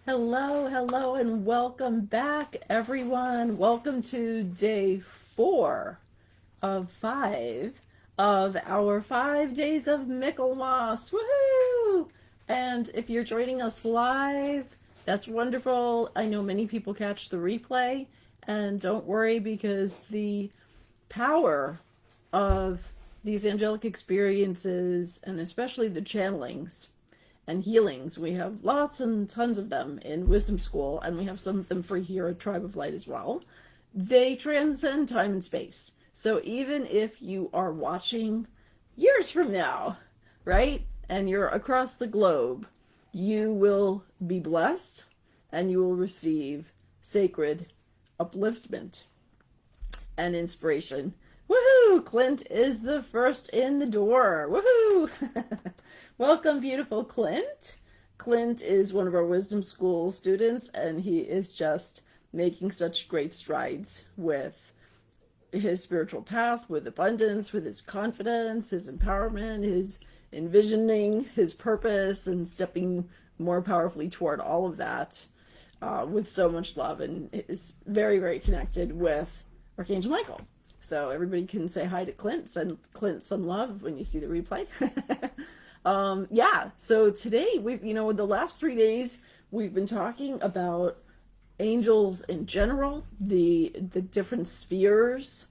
Hello, and welcome back, everyone. Welcome to day 4 of 5 of our 5 days of Michaelmas. Woohoo! And if you're joining us live, that's wonderful. I know many people catch the replay, and don't worry, because the power of these angelic experiences, and especially the channelings and healings, we have lots and tons of them in Wisdom School, and we have some of them free here at Tribe of Light as well. They transcend time and space. So even if you are watching years from now, right, and you're across the globe, you will be blessed and you will receive sacred upliftment and inspiration. Woohoo! Clint is the first in the door. Woohoo! Welcome, beautiful Clint. Clint is one of our Wisdom School students, and he is just making such great strides with his spiritual path, with abundance, with his confidence, his empowerment, his envisioning, his purpose, and stepping more powerfully toward all of that with so much love, and is very, very connected with Archangel Michael. So everybody can say hi to Clint, send Clint some love when you see the replay. So today, the last 3 days, we've been talking about angels in general, the different spheres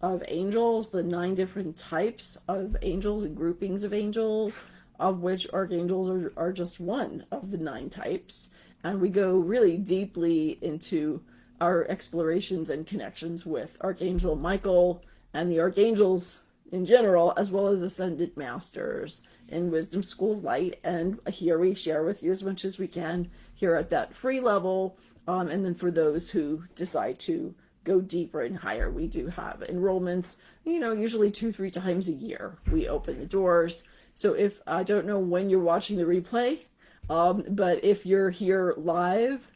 of angels, the 9 different types of angels and groupings of angels, of which archangels are just one of the 9 types. And we go really deeply into our explorations and connections with Archangel Michael and the archangels in general, as well as ascended masters in Wisdom School of Light. And here we share with you as much as we can here at that free level. And then for those who decide to go deeper and higher, we do have enrollments, usually 2-3 times a year. We open the doors. So if I don't know when you're watching the replay, but if you're here live,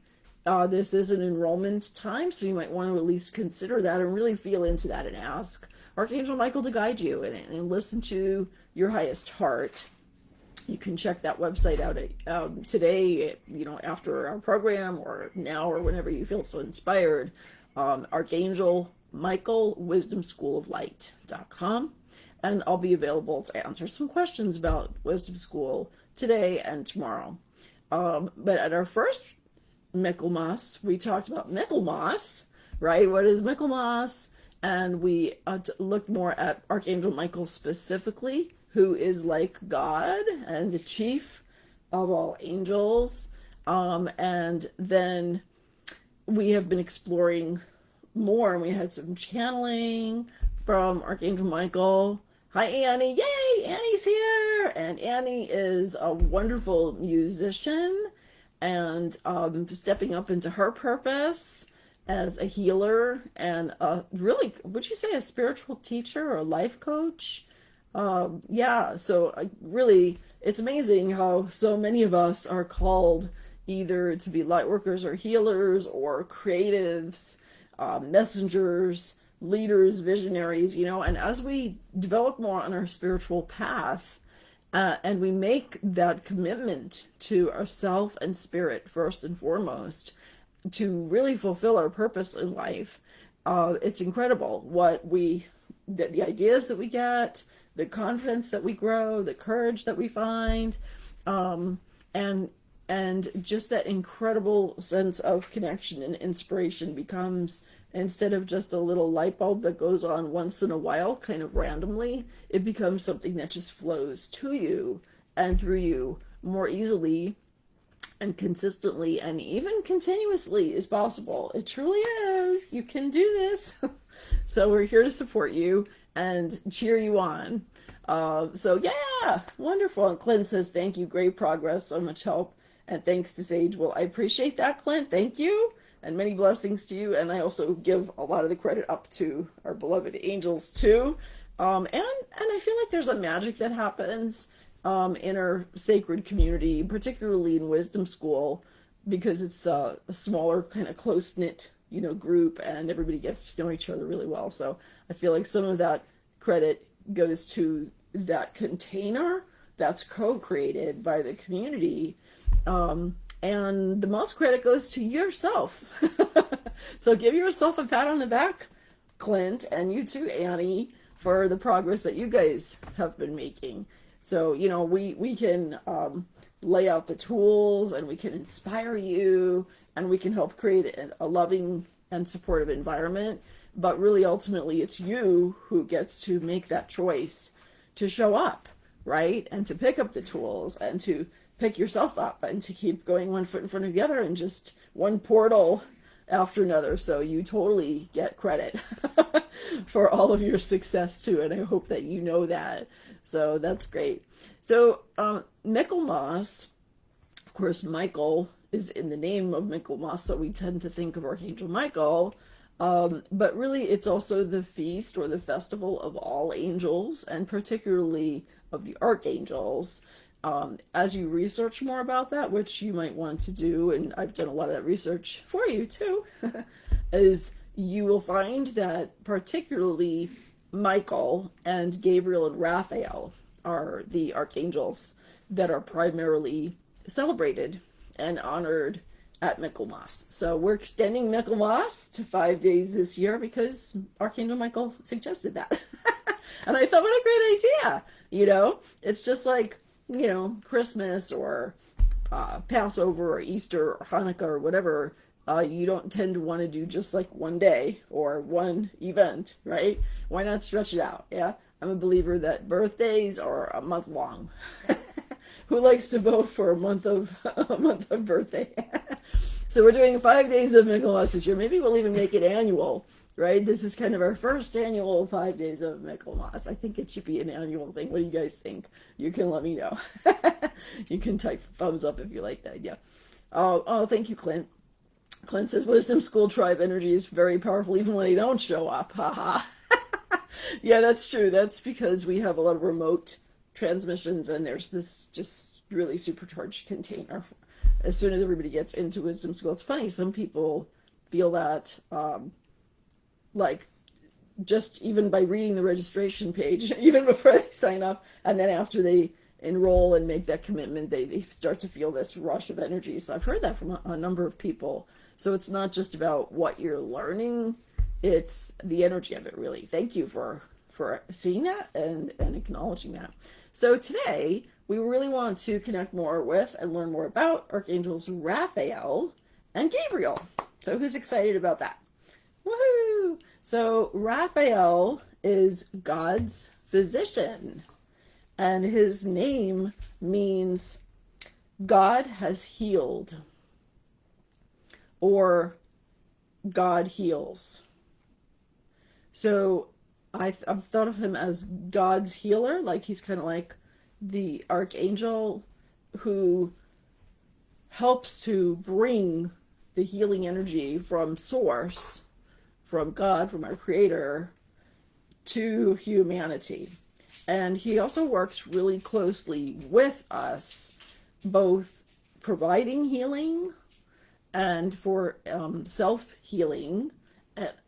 this is an enrollment time, so you might want to at least consider that and really feel into that and ask Archangel Michael to guide you and listen to your highest heart. You can check that website out today, after our program, or now, or whenever you feel so inspired. Archangel Michael Wisdom School of Light.com, and I'll be available to answer some questions about Wisdom School today and tomorrow. But at our first Michaelmas, we talked about Michaelmas, right? What is Michaelmas? And we looked more at Archangel Michael specifically, who is like God and the chief of all angels. And then we have been exploring more, and we had some channeling from Archangel Michael. Hi, Annie. Yay, Annie's here. And Annie is a wonderful musician and stepping up into her purpose as a healer and really, would you say a spiritual teacher or a life coach? So really, it's amazing how so many of us are called either to be light workers or healers or creatives, messengers, leaders, visionaries, and as we develop more on our spiritual path, and we make that commitment to ourself and spirit first and foremost, to really fulfill our purpose in life, it's incredible what the ideas that we get, the confidence that we grow, the courage that we find, and just that incredible sense of connection and inspiration becomes, instead of just a little light bulb that goes on once in a while, kind of randomly, it becomes something that just flows to you and through you more easily and consistently and even continuously is possible. It truly is. You can do this. So we're here to support you and cheer you on. Wonderful. And Clint says, thank you. Great progress. So much help. And thanks to Sage. Well, I appreciate that, Clint. Thank you. And many blessings to you. And I also give a lot of the credit up to our beloved angels too. And I feel like there's a magic that happens in our sacred community, particularly in Wisdom School, because it's a smaller, kind of close-knit, group, and everybody gets to know each other really well. So I feel like some of that credit goes to that container that's co-created by the community. And the most credit goes to yourself. So give yourself a pat on the back, Clint, and you too, Annie, for the progress that you guys have been making. So, you know, we can lay out the tools, and we can inspire you, and we can help create a loving and supportive environment. But really, ultimately, it's you who gets to make that choice to show up, right? And to pick up the tools, and to pick yourself up, and to keep going one foot in front of the other, and just one portal after another. So you totally get credit for all of your success too, and I hope that you know that. So that's great. So Michaelmas, of course, Michael is in the name of Michaelmas, so we tend to think of Archangel Michael, but really it's also the feast or the festival of all angels, and particularly of the archangels. As you research more about that, which you might want to do, and I've done a lot of that research for you too, is you will find that particularly Michael and Gabriel and Raphael are the archangels that are primarily celebrated and honored at Michaelmas. So we're extending Michaelmas to 5 days this year because Archangel Michael suggested that. And I thought, what a great idea. You know, it's just like, you know, Christmas or Passover or Easter or Hanukkah or whatever. You don't tend to want to do just like one day or one event, right? Why not stretch it out? Yeah, I'm a believer that birthdays are a month long. Who likes to vote for a month of birthday? So we're doing 5 days of Michaelmas this year. Maybe we'll even make it annual, right? This is kind of our first annual 5 days of Michaelmas. I think it should be an annual thing. What do you guys think? You can let me know. You can type thumbs up if you like that. Yeah. Oh, thank you, Clint. Clint says, Wisdom School Tribe energy is very powerful even when they don't show up. Haha. Yeah, that's true. That's because we have a lot of remote transmissions, and there's this just really supercharged container as soon as everybody gets into Wisdom School. It's funny, some people feel that like just even by reading the registration page, even before they sign up, and then after they enroll and make that commitment, they start to feel this rush of energy. So I've heard that from a number of people. So it's not just about what you're learning, it's the energy of it, really. Thank you for seeing that and acknowledging that. So today, we really want to connect more with and learn more about Archangels Raphael and Gabriel. So who's excited about that? Woohoo! So Raphael is God's physician, and his name means God has healed, or God heals. So I've thought of him as God's healer, like he's kind of like the archangel who helps to bring the healing energy from source, from God, from our creator, to humanity. And he also works really closely with us, both providing healing and for self-healing,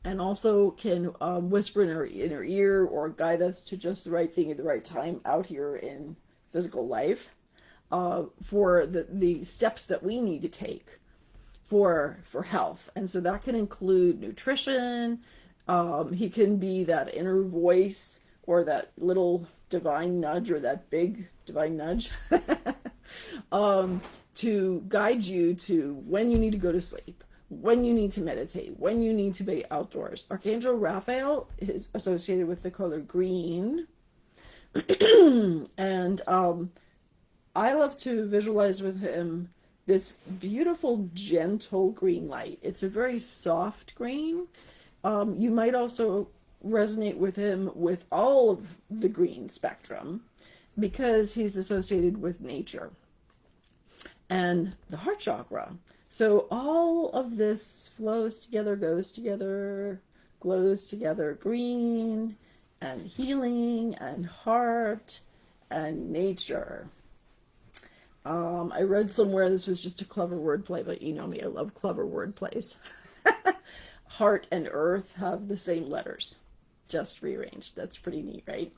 and also can whisper in our ear or guide us to just the right thing at the right time out here in physical life, for the steps that we need to take for health. And so that can include nutrition. He can be that inner voice or that little divine nudge or that big divine nudge to guide you to when you need to go to sleep, when you need to meditate, when you need to be outdoors. Archangel Raphael is associated with the color green. And I love to visualize with him this beautiful, gentle green light. It's a very soft green. You might also resonate with him with all of the green spectrum because he's associated with nature and the heart chakra. So all of this flows together, goes together, glows together, green and healing and heart and nature. I read somewhere this was just a clever wordplay, but you know me, I love clever wordplays. Heart and earth have the same letters, just rearranged. That's pretty neat, right?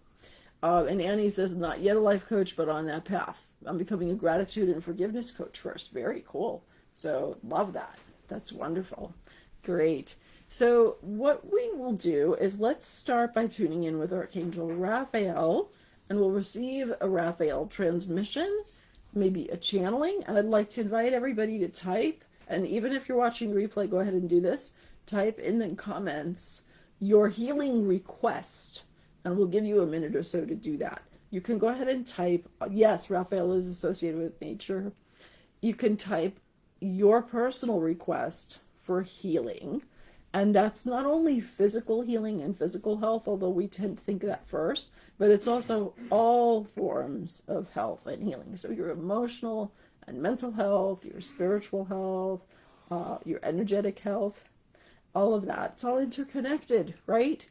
And Annie says, not yet a life coach, but on that path. I'm becoming a gratitude and forgiveness coach first. Very cool. So love that. That's wonderful. Great. So what we will do is let's start by tuning in with Archangel Raphael, and we'll receive a Raphael transmission, maybe a channeling. And I'd like to invite everybody to type, and even if you're watching the replay, go ahead and do this. Type in the comments your healing request, and we'll give you a minute or so to do that. You can go ahead and type, yes, Raphael is associated with nature. You can type your personal request for healing. And that's not only physical healing and physical health, although we tend to think of that first, but it's also all forms of health and healing. So your emotional and mental health, your spiritual health, your energetic health, all of that. It's all interconnected, right?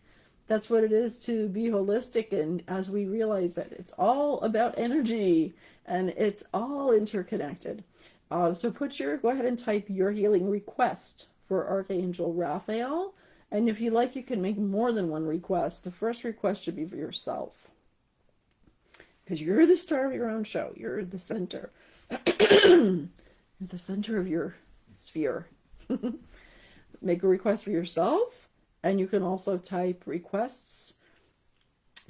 That's what it is to be holistic. And as we realize that it's all about energy and it's all interconnected. So go ahead and type your healing request for Archangel Raphael. And if you like, you can make more than one request. The first request should be for yourself, because you're the star of your own show. You're the center. You're the center of your sphere. Make a request for yourself, and you can also type requests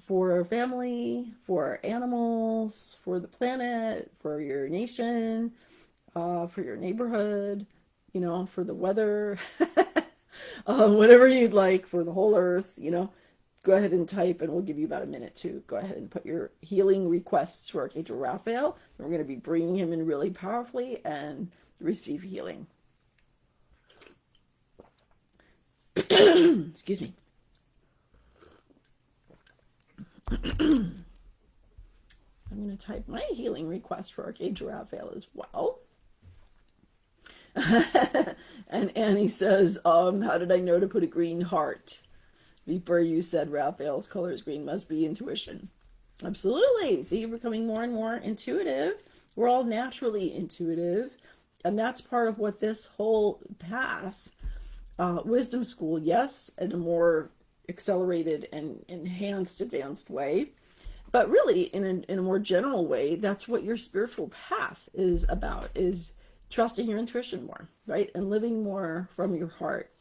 for family, for animals, for the planet, for your nation, for your neighborhood, for the weather, whatever you'd like, for the whole earth, go ahead and type, and we'll give you about a minute to go ahead and put your healing requests for Archangel Raphael. And we're going to be bringing him in really powerfully and receive healing. Excuse me. I'm going to type my healing request for Archangel Raphael as well. And Annie says, how did I know to put a green heart? Before you said Raphael's color is green, must be intuition. Absolutely. See, you're becoming more and more intuitive. We're all naturally intuitive. And that's part of what this whole path, wisdom school, yes, in a more accelerated and enhanced, advanced way. But really, in a more general way, that's what your spiritual path is about, is trusting your intuition more, right? And living more from your heart,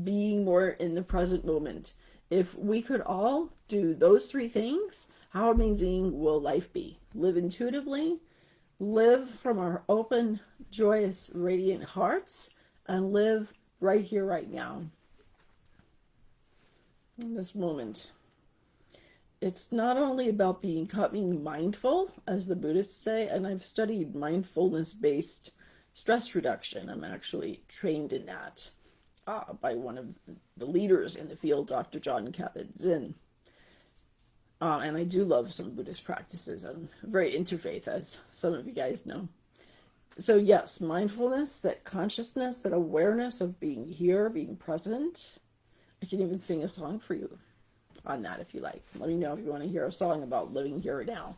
being more in the present moment. If we could all do those three things, how amazing will life be? Live intuitively, live from our open, joyous, radiant hearts, and live right here, right now, in this moment. It's not only about becoming mindful, as the Buddhists say, and I've studied mindfulness-based stress reduction. I'm actually trained in that by one of the leaders in the field, Dr. John Kabat-Zinn. And I do love some Buddhist practices. I'm very interfaith, as some of you guys know. So yes, mindfulness, that consciousness, that awareness of being here, being present. I can even sing a song for you on that if you like. Let me know if you want to hear a song about living here now.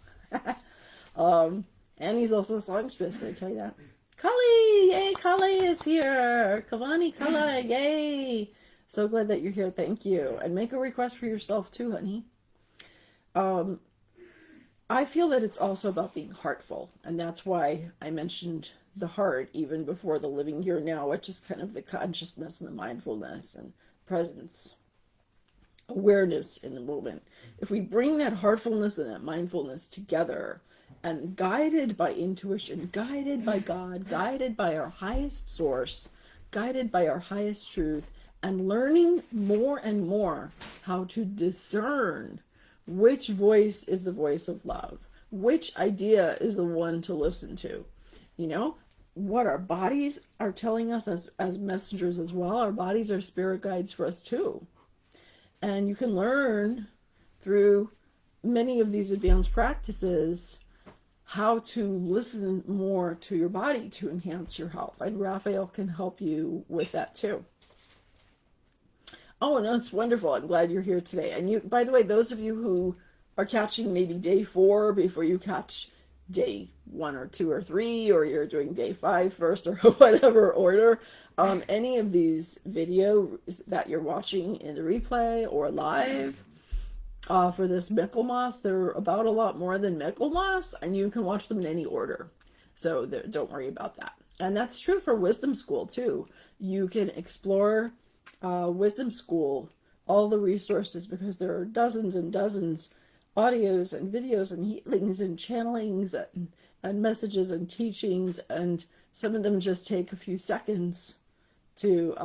And he's also a songstress, did I tell you that? Kali! Yay, Kali is here! Kavani Kala, yay! So glad that you're here, thank you. And make a request for yourself too, honey. I feel that it's also about being heartful, and that's why I mentioned the heart even before the living here now, which is kind of the consciousness and the mindfulness and presence, awareness in the moment. If we bring that heartfulness and that mindfulness together, and guided by intuition, guided by God, guided by our highest source, guided by our highest truth, and learning more and more how to discern which voice is the voice of love, which idea is the one to listen to. What our bodies are telling us as messengers as well. Our bodies are spirit guides for us too. And you can learn through many of these advanced practices how to listen more to your body to enhance your health. And Raphael can help you with that too. Oh, no, it's wonderful. I'm glad you're here today. And you, by the way, those of you who are catching maybe day 4 before you catch day 1 or 2 or 3, or you're doing day 5 first, or whatever order, any of these videos that you're watching in the replay or live, for this Michaelmas, they're about a lot more than Michaelmas, and you can watch them in any order. So don't worry about that. And that's true for Wisdom School too. You can explore Wisdom School, all the resources, because there are dozens and dozens audios and videos and healings and channelings and messages and teachings, and some of them just take a few seconds to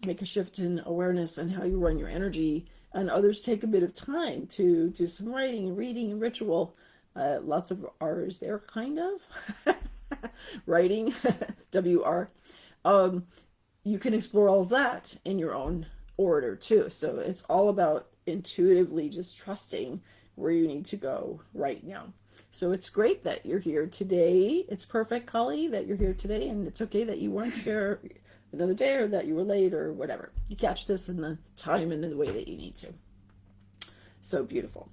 make a shift in awareness and how you run your energy, and others take a bit of time to do some writing and reading and ritual. Lots of R's there, kind of. Writing, W-R. You can explore all of that in your own order too. So it's all about intuitively just trusting where you need to go right now. So it's great that you're here today. It's perfect, Kali, that you're here today, and it's okay that you weren't here another day, or that you were late, or whatever. You catch this in the time and in the way that you need to. So beautiful.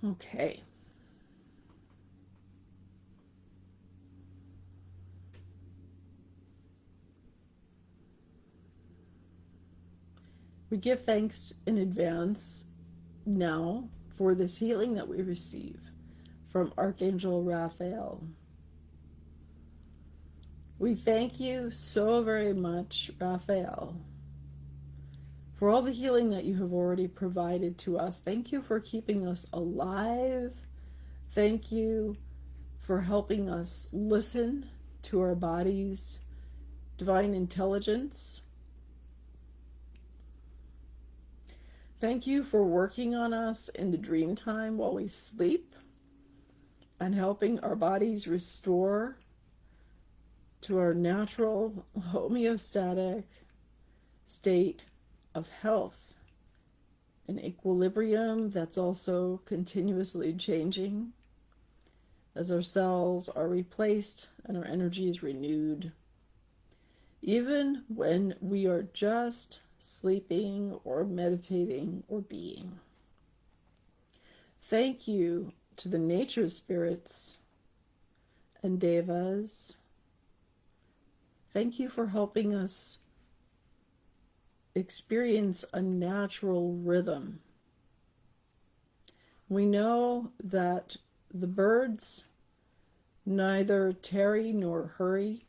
Okay. We give thanks in advance now for this healing that we receive from Archangel Raphael. We thank you so very much, Raphael, for all the healing that you have already provided to us. Thank you for keeping us alive. Thank you for helping us listen to our body's divine intelligence. Thank you for working on us in the dream time while we sleep and helping our bodies restore to our natural homeostatic state of health, an equilibrium that's also continuously changing as our cells are replaced and our energy is renewed, even when we are just sleeping or meditating or being. Thank you to the nature spirits and devas. Thank you for helping us experience a natural rhythm. We know that the birds neither tarry nor hurry.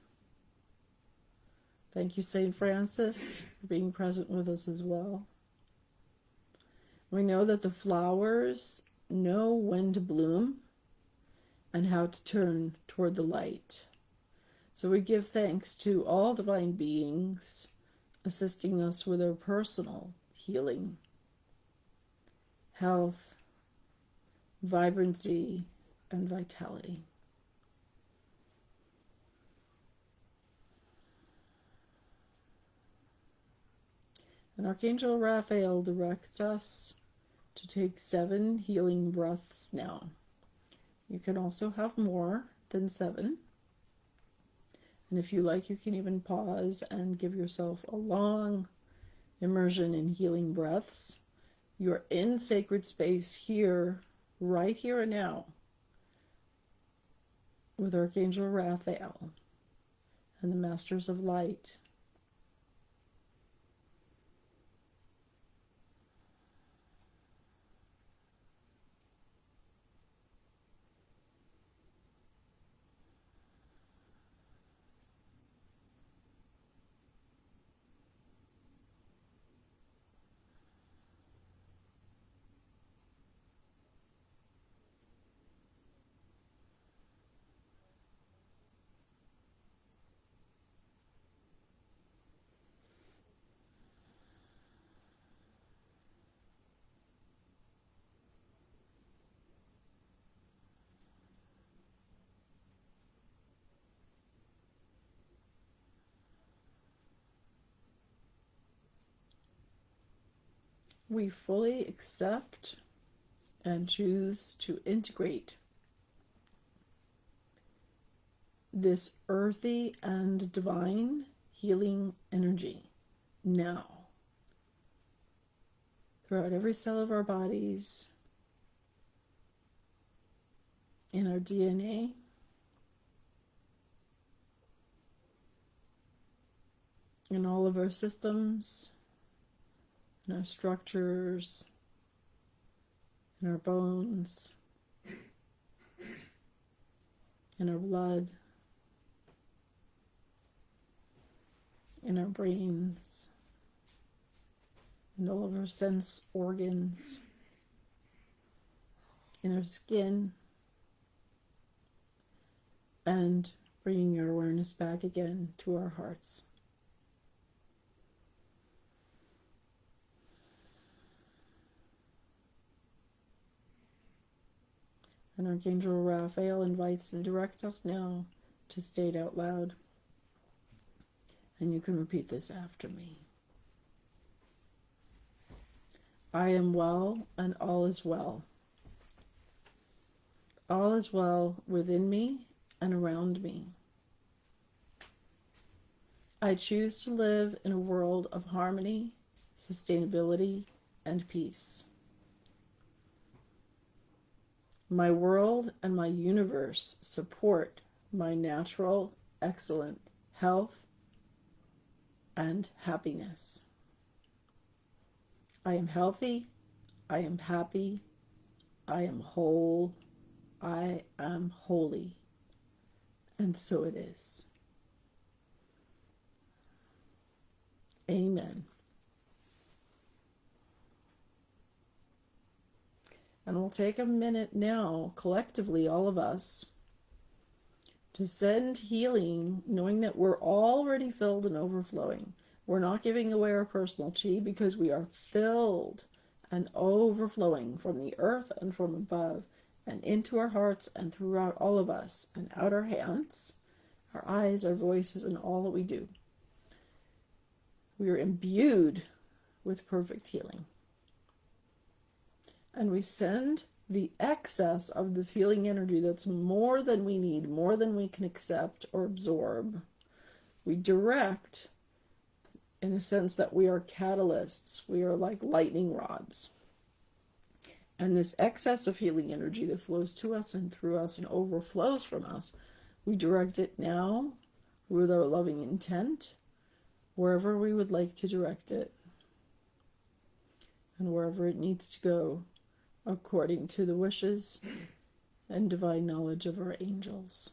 Thank you, St. Francis, for being present with us as well. We know that the flowers know when to bloom and how to turn toward the light. So we give thanks to all divine beings assisting us with our personal healing, health, vibrancy, and vitality. And Archangel Raphael directs us to take 7 healing breaths now. You can also have more than 7. And if you like, you can even pause and give yourself a long immersion in healing breaths. You're in sacred space here, right here and now, with Archangel Raphael and the Masters of Light. We fully accept and choose to integrate this earthy and divine healing energy now throughout every cell of our bodies, in our DNA, in all of our systems, in our structures, in our bones, in our blood, in our brains, in all of our sense organs, in our skin, and bringing our awareness back again to our hearts. And Archangel Raphael invites and directs us now to state out loud. And you can repeat this after me. I am well, and all is well. All is well within me and around me. I choose to live in a world of harmony, sustainability, and peace. My world and my universe support my natural, excellent health and happiness. I am healthy, I am happy, I am whole, I am holy, and so it is. Amen. And we'll take a minute now, collectively, all of us, to send healing, knowing that we're already filled and overflowing. We're not giving away our personal chi because we are filled and overflowing from the earth and from above and into our hearts and throughout all of us and out our hands, our eyes, our voices, and all that we do. We are imbued with perfect healing. And we send the excess of this healing energy that's more than we need, more than we can accept or absorb. We direct, in a sense that we are catalysts. We are like lightning rods. And this excess of healing energy that flows to us and through us and overflows from us, we direct it now with our loving intent, wherever we would like to direct it, and wherever it needs to go, according to the wishes and divine knowledge of our angels.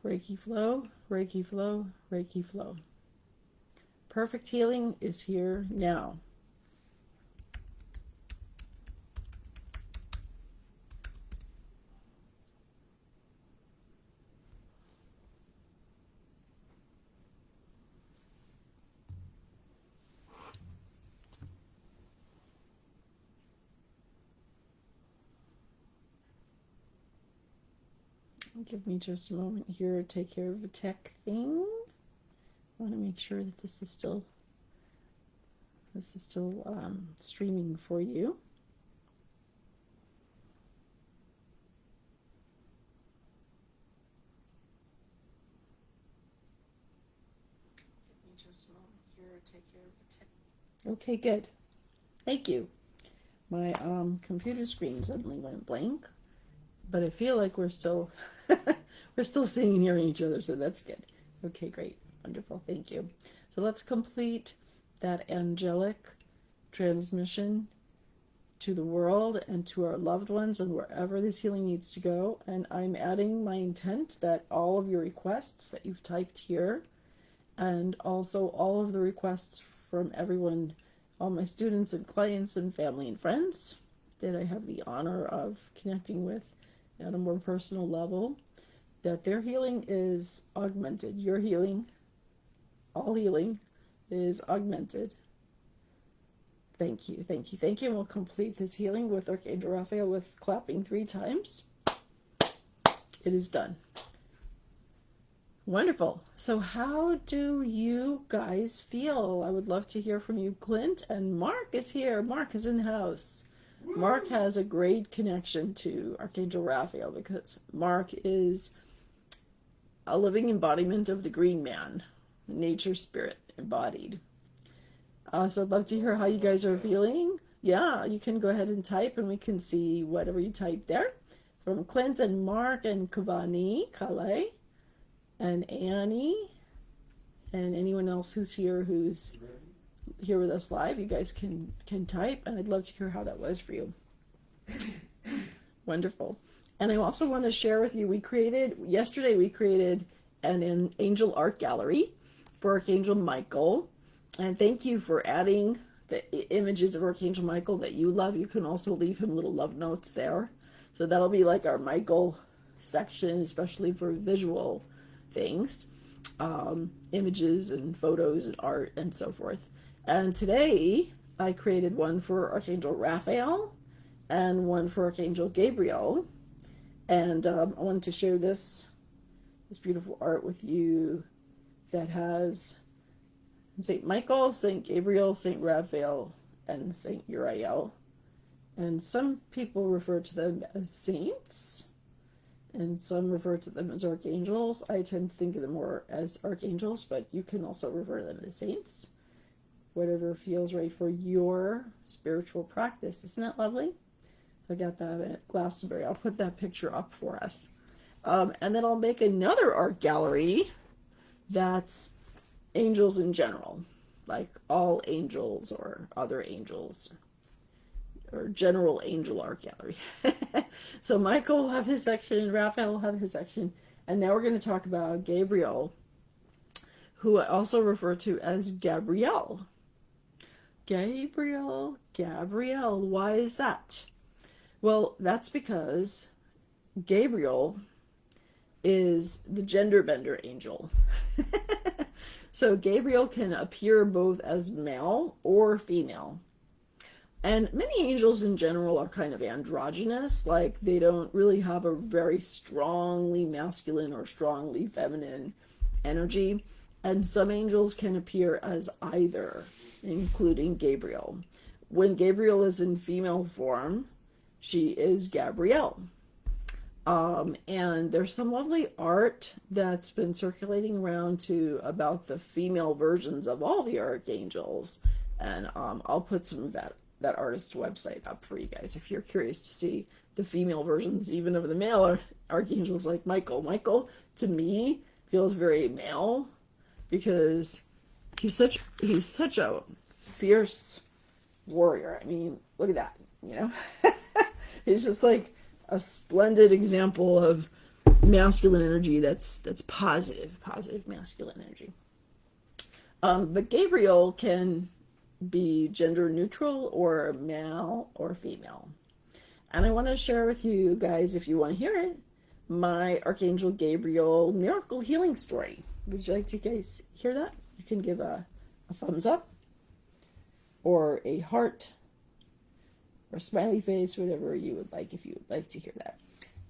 Reiki flow, Reiki flow, Reiki flow. Perfect healing is here now. Give me just a moment here to take care of a tech thing. I want to make sure that this is still streaming for you. Give me just a moment here to take care of a tech. Okay, good. Thank you. My computer screen suddenly went blank. But I feel like we're still seeing and hearing each other, so that's good. Okay, great. Wonderful. Thank you. So let's complete that angelic transmission to the world and to our loved ones and wherever this healing needs to go. And I'm adding my intent that all of your requests that you've typed here, and also all of the requests from everyone, all my students and clients and family and friends that I have the honor of connecting with at a more personal level, that their healing is augmented. Your healing, all healing, is augmented. Thank you, thank you, thank you. And we'll complete this healing with Archangel Raphael with clapping 3 times. It is done. Wonderful. So how do you guys feel? I would love to hear from you. Clint and Mark is here. Mark is in the house. Mark has a great connection to Archangel Raphael because Mark is a living embodiment of the green man, nature spirit embodied. So I'd love to hear how you guys are feeling. Yeah, you can go ahead and type and we can see whatever you type there. From Clint and Mark and Kavani, Kale, and Annie, and anyone else who's here with us live, you guys can type, and I'd love to hear how that was for you. Wonderful. And I also want to share with you, yesterday we created an angel art gallery for Archangel Michael, and thank you for adding the images of Archangel Michael that you love. You can also leave him little love notes there. So that'll be like our Michael section, especially for visual things, images and photos and art and so forth. And today I created one for Archangel Raphael and one for Archangel Gabriel. And I wanted to share this beautiful art with you that has Saint Michael, Saint Gabriel, Saint Raphael, and Saint Uriel. And some people refer to them as saints, and some refer to them as archangels. I tend to think of them more as archangels, but you can also refer to them as saints. Whatever feels right for your spiritual practice. Isn't that lovely? I got that at Glastonbury. I'll put that picture up for us. And then I'll make another art gallery that's angels in general, like all angels or other angels, or general angel art gallery. So Michael will have his section and Raphael will have his section. And now we're going to talk about Gabriel, who I also refer to as Gabriel. Gabriel. Why is that? Well, that's because Gabriel is the gender bender angel. So Gabriel can appear both as male or female. And many angels in general are kind of androgynous, like they don't really have a very strongly masculine or strongly feminine energy. And some angels can appear as either, including Gabriel. When Gabriel is in female form, she is Gabrielle. And there's some lovely art that's been circulating around too about the female versions of all the archangels. And I'll put some of that artist's website up for you guys if you're curious to see the female versions even of the male archangels, like Michael. Michael, to me, feels very male because he's such a fierce warrior. I mean, look at that, you know? He's just like a splendid example of masculine energy that's positive masculine energy. But Gabriel can be gender neutral or male or female. And I want to share with you guys, if you want to hear it, my Archangel Gabriel miracle healing story. Would you like to guys hear that? You can give a thumbs up or a heart or smiley face, whatever you would like, if you would like to hear that.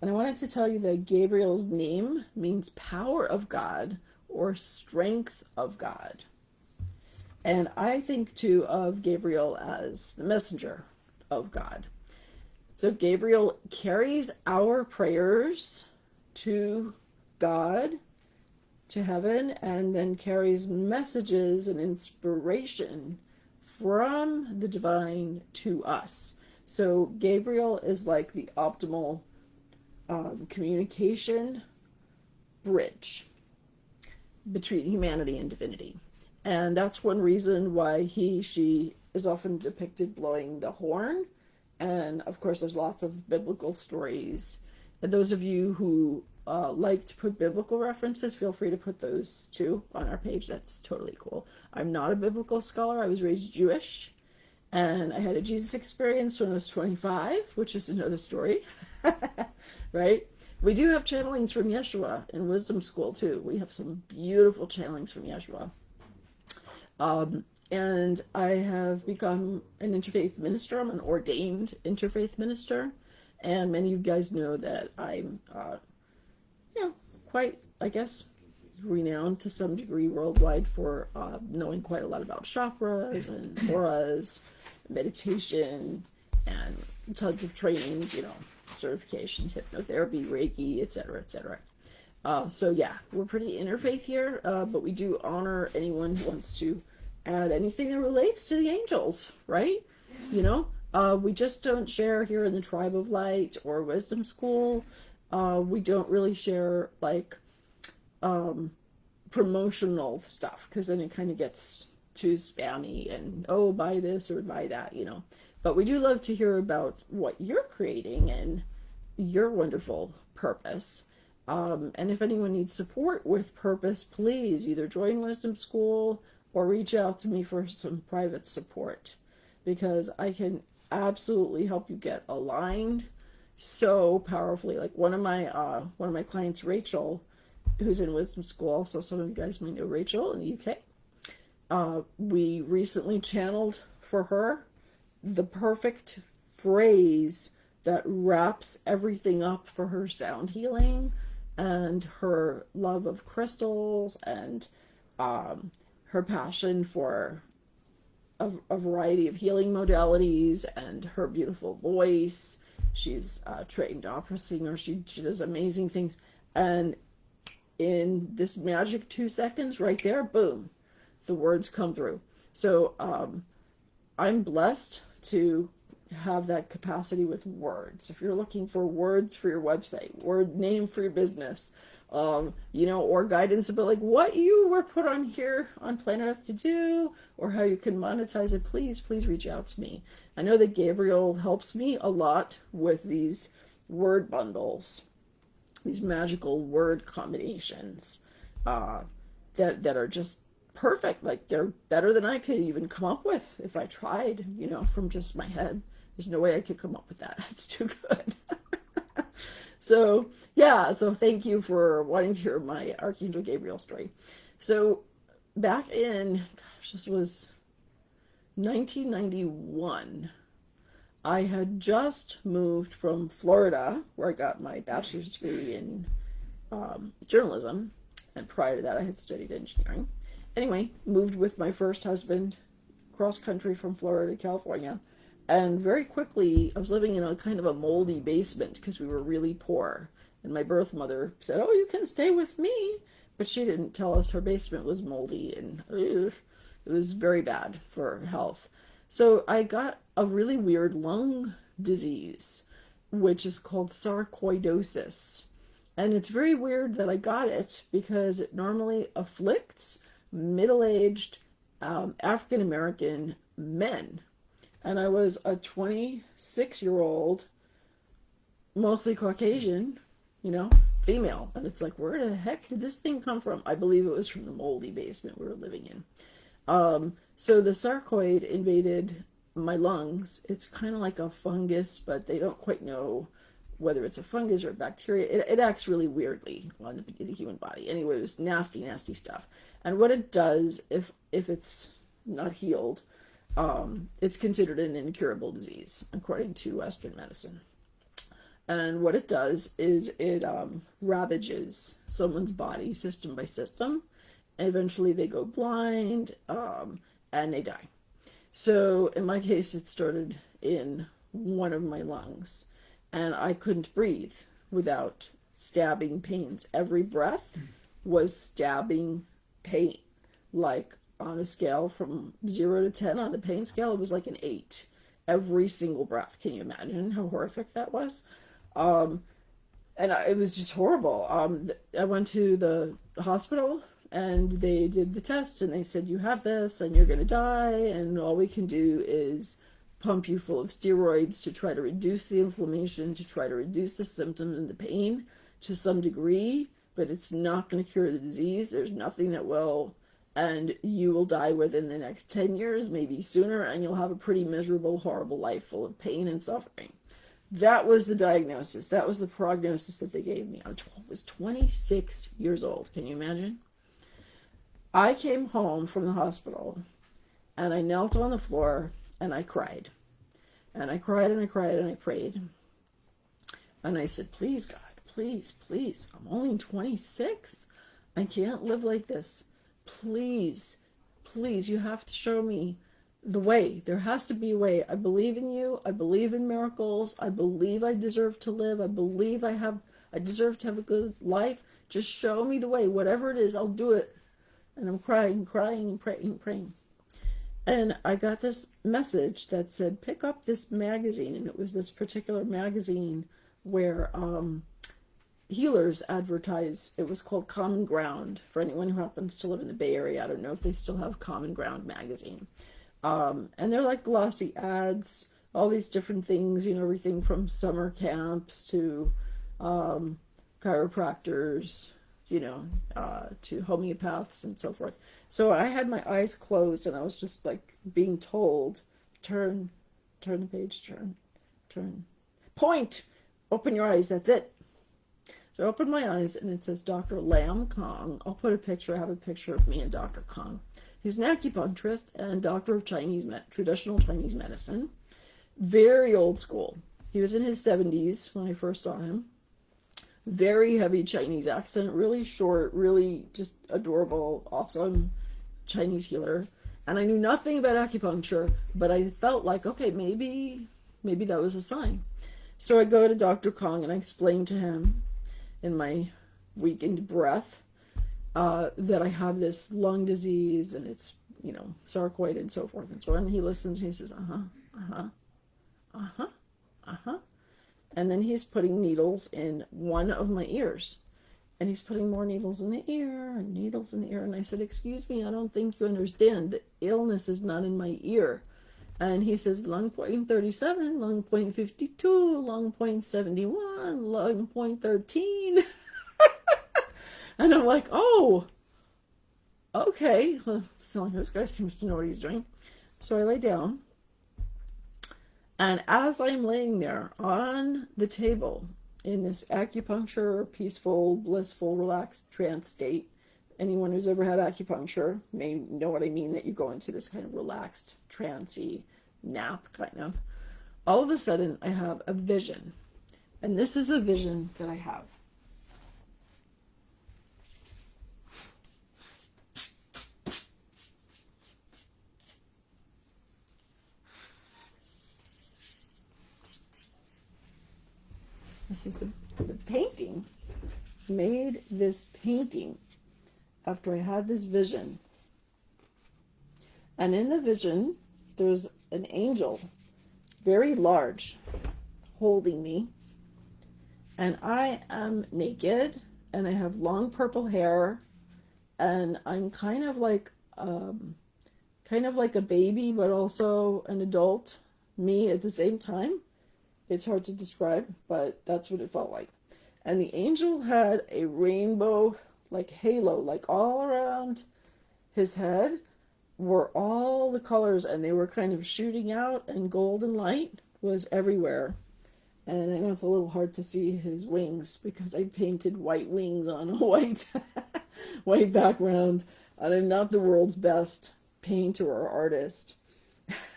And I wanted to tell you that Gabriel's name means power of God or strength of God. And I think too of Gabriel as the messenger of God. So Gabriel carries our prayers to God, to heaven, and then carries messages and inspiration from the divine to us. So Gabriel is like the optimal communication bridge between humanity and divinity. And that's one reason why she is often depicted blowing the horn. And of course, there's lots of biblical stories. And those of you who like to put biblical references, feel free to put those too on our page. That's totally cool. I'm not a biblical scholar. I was raised Jewish. And I had a Jesus experience when I was 25, which is another story. Right? We do have channelings from Yeshua in Wisdom School too. We have some beautiful channelings from Yeshua. And I have become an interfaith minister. I'm an ordained interfaith minister. And many of you guys know that I'm, quite, I guess, renowned to some degree worldwide for knowing quite a lot about chakras and auras, meditation, and tons of trainings, you know, certifications, hypnotherapy, Reiki, etc., etc. So yeah, we're pretty interfaith here, but we do honor anyone who wants to add anything that relates to the angels, right? You know, we just don't share here in the Tribe of Light or Wisdom School. We don't really share like promotional stuff, because then it kind of gets too spammy and, oh, buy this or buy that, you know. But we do love to hear about what you're creating and your wonderful purpose. And if anyone needs support with purpose, please either join Wisdom School or reach out to me for some private support, because I can absolutely help you get aligned so powerfully. Like one of my clients, Rachel, who's in Wisdom School, also some of you guys might know Rachel in the UK. We recently channeled for her the perfect phrase that wraps everything up for her sound healing and her love of crystals and her passion for a variety of healing modalities and her beautiful voice. She's a trained opera singer. She does amazing things. And in this magic 2 seconds right there, boom, the words come through. So I'm blessed to have that capacity with words. If you're looking for words for your website, word name for your business, you know, or guidance about like what you were put on here on planet Earth to do, or how you can monetize it, please reach out to me. I know that Gabriel helps me a lot with these word bundles, these magical word combinations that are just perfect. Like they're better than I could even come up with if I tried, you know, from just my head. There's no way I could come up with that. It's too good. So yeah, so thank you for wanting to hear my Archangel Gabriel story. So back in, gosh, this was 1991. I had just moved from Florida, where I got my bachelor's degree in journalism, and prior to that I had studied engineering. Anyway, moved with my first husband cross country from Florida to California. And very quickly, I was living in a kind of a moldy basement because we were really poor. And my birth mother said, oh, you can stay with me. But she didn't tell us her basement was moldy, and it was very bad for health. So I got a really weird lung disease, which is called sarcoidosis. And it's very weird that I got it, because it normally afflicts middle-aged African-American men. And I was a 26-year-old, mostly Caucasian, you know, female. And it's like, where the heck did this thing come from? I believe it was from the moldy basement we were living in. So the sarcoid invaded my lungs. It's kind of like a fungus, but they don't quite know whether it's a fungus or a bacteria. It acts really weirdly on the human body. Anyway, it was nasty, nasty stuff. And what it does, if it's not healed, it's considered an incurable disease, according to Western medicine. And what it does is it ravages someone's body system by system, and eventually they go blind, and they die. So in my case, it started in one of my lungs, and I couldn't breathe without stabbing pains. Every breath was stabbing pain, like on a scale from 0 to 10 on the pain scale, it was like an 8 every single breath. Can you imagine how horrific that was? It was just horrible. I went to the hospital, and they did the test, and they said, you have this and you're going to die, and all we can do is pump you full of steroids to try to reduce the inflammation, to try to reduce the symptoms and the pain to some degree, but it's not going to cure the disease. There's nothing that will, and you will die within the next 10 years, maybe sooner, and you'll have a pretty miserable, horrible life full of pain and suffering. That was the diagnosis. That was the prognosis that they gave me. I was 26 years old. Can you imagine? I came home from the hospital, and I knelt on the floor, and I cried. And I cried, and I cried, and I prayed. And I said, please, God, please, please, I'm only 26. I can't live like this. Please, please, you have to show me the way. There has to be a way. I believe in you. I believe in miracles. I believe I deserve to live. I believe I deserve to have a good life. Just show me the way. Whatever it is, I'll do it. And I'm crying, and praying. And I got this message that said, pick up this magazine. And it was this particular magazine where healers advertise. It was called Common Ground. For anyone who happens to live in the Bay Area, I don't know if they still have Common Ground magazine. And they're like glossy ads, all these different things, everything from summer camps to chiropractors, to homeopaths and so forth. So I had my eyes closed and I was just like being told, turn the page, turn, point, open your eyes, that's it. So I opened my eyes and it says Dr. Lam Kong. I'll put a picture, I have a picture of me and Dr. Kong. He's an acupuncturist and doctor of traditional Chinese medicine. Very old school. He was in his 70s when I first saw him. Very heavy Chinese accent, really short, really just adorable, awesome Chinese healer. And I knew nothing about acupuncture, but I felt like, okay, maybe that was a sign. So I go to Dr. Kong and I explain to him in my weakened breath that I have this lung disease and it's, sarcoid and so forth. And so when he listens, he says, and then he's putting needles in one of my ears. And he's putting more needles in the ear and needles in the ear. And I said, excuse me, I don't think you understand. The illness is not in my ear. And he says, lung point 37, lung point 52, lung point 71, lung point 13. And I'm like, oh, okay. So this guy seems to know what he's doing. So I lay down. And as I'm laying there on the table in this acupuncture, peaceful, blissful, relaxed trance state, anyone who's ever had acupuncture may know what I mean, that you go into this kind of relaxed, trancey nap kind of. All of a sudden, I have a vision. And this is a vision that I have. This is the painting. Made this painting after I had this vision. And in the vision, there's an angel, very large, holding me. And I am naked, and I have long purple hair, and I'm kind of like a baby, but also an adult, me at the same time. It's hard to describe, but that's what it felt like. And the angel had a rainbow, like halo, like all around his head were all the colors, and they were kind of shooting out, and golden light was everywhere. And I know it's a little hard to see his wings because I painted white wings on a white background, and I'm not the world's best painter or artist.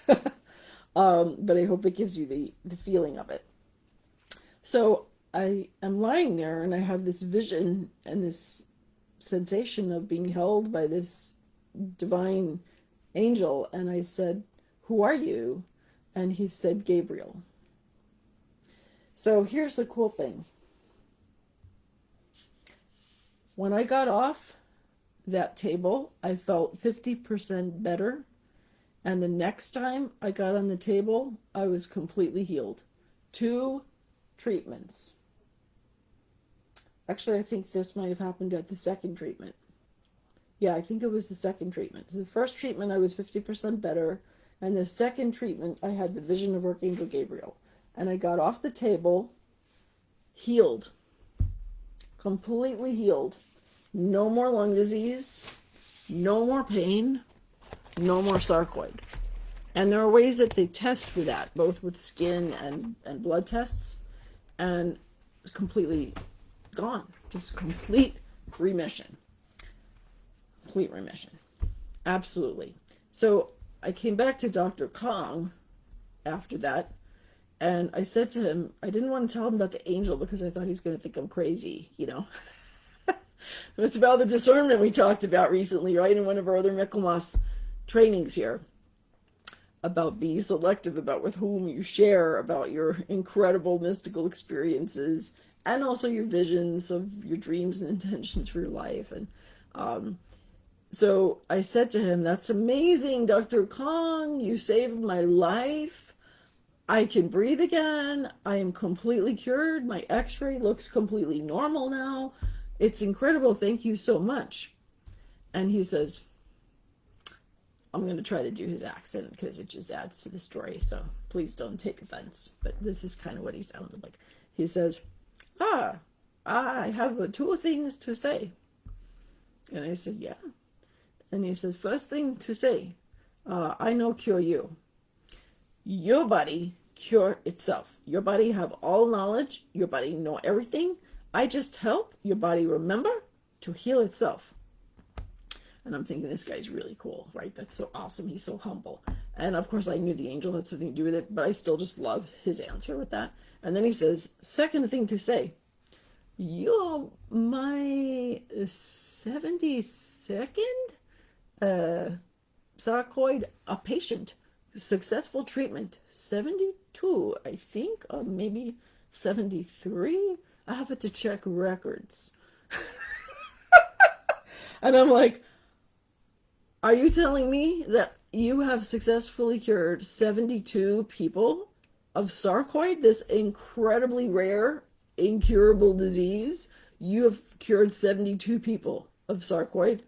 But I hope it gives you the feeling of it. So I am lying there and I have this vision and this sensation of being held by this divine angel. And I said, who are you? And he said, Gabriel. So here's the cool thing. When I got off that table, I felt 50% better. And the next time I got on the table, I was completely healed. 2 treatments. Actually, I think this might have happened at the second treatment. Yeah, I think it was the second treatment. So the first treatment, I was 50% better. And the second treatment, I had the vision of Archangel Gabriel. And I got off the table, healed. Completely healed. No more lung disease. No more pain. No more sarcoid. And there are ways that they test for that, both with skin and blood tests, and completely gone. Just complete remission. Complete remission. Absolutely. So I came back to Dr. Kong after that, and I said to him, I didn't want to tell him about the angel because I thought he's going to think I'm crazy, It's about the discernment we talked about recently, right, in one of our other Michaelmas trainings here. about being selective about with whom you share about your incredible mystical experiences, and also your visions of your dreams and intentions for your life. And so I said to him, "That's amazing, Dr. Kong. You saved my life. I can breathe again. I am completely cured. My x-ray looks completely normal now. It's incredible. Thank you so much." And he says, I'm going to try to do his accent because it just adds to the story, so please don't take offense. But this is kind of what he sounded like. He says, I have two things to say. And I said, yeah. And he says, first thing to say, I know cure you. Your body cure itself. Your body have all knowledge. Your body know everything. I just help your body remember to heal itself. And I'm thinking, this guy's really cool, right? That's so awesome. He's so humble. And of course, I knew the angel had something to do with it, but I still just love his answer with that. And then he says, second thing to say, you're my 72nd sarcoid patient. Successful treatment. 72, I think, or maybe 73. I have to check records. And I'm like, are you telling me that you have successfully cured 72 people of sarcoid, this incredibly rare, incurable disease? You have cured 72 people of sarcoid?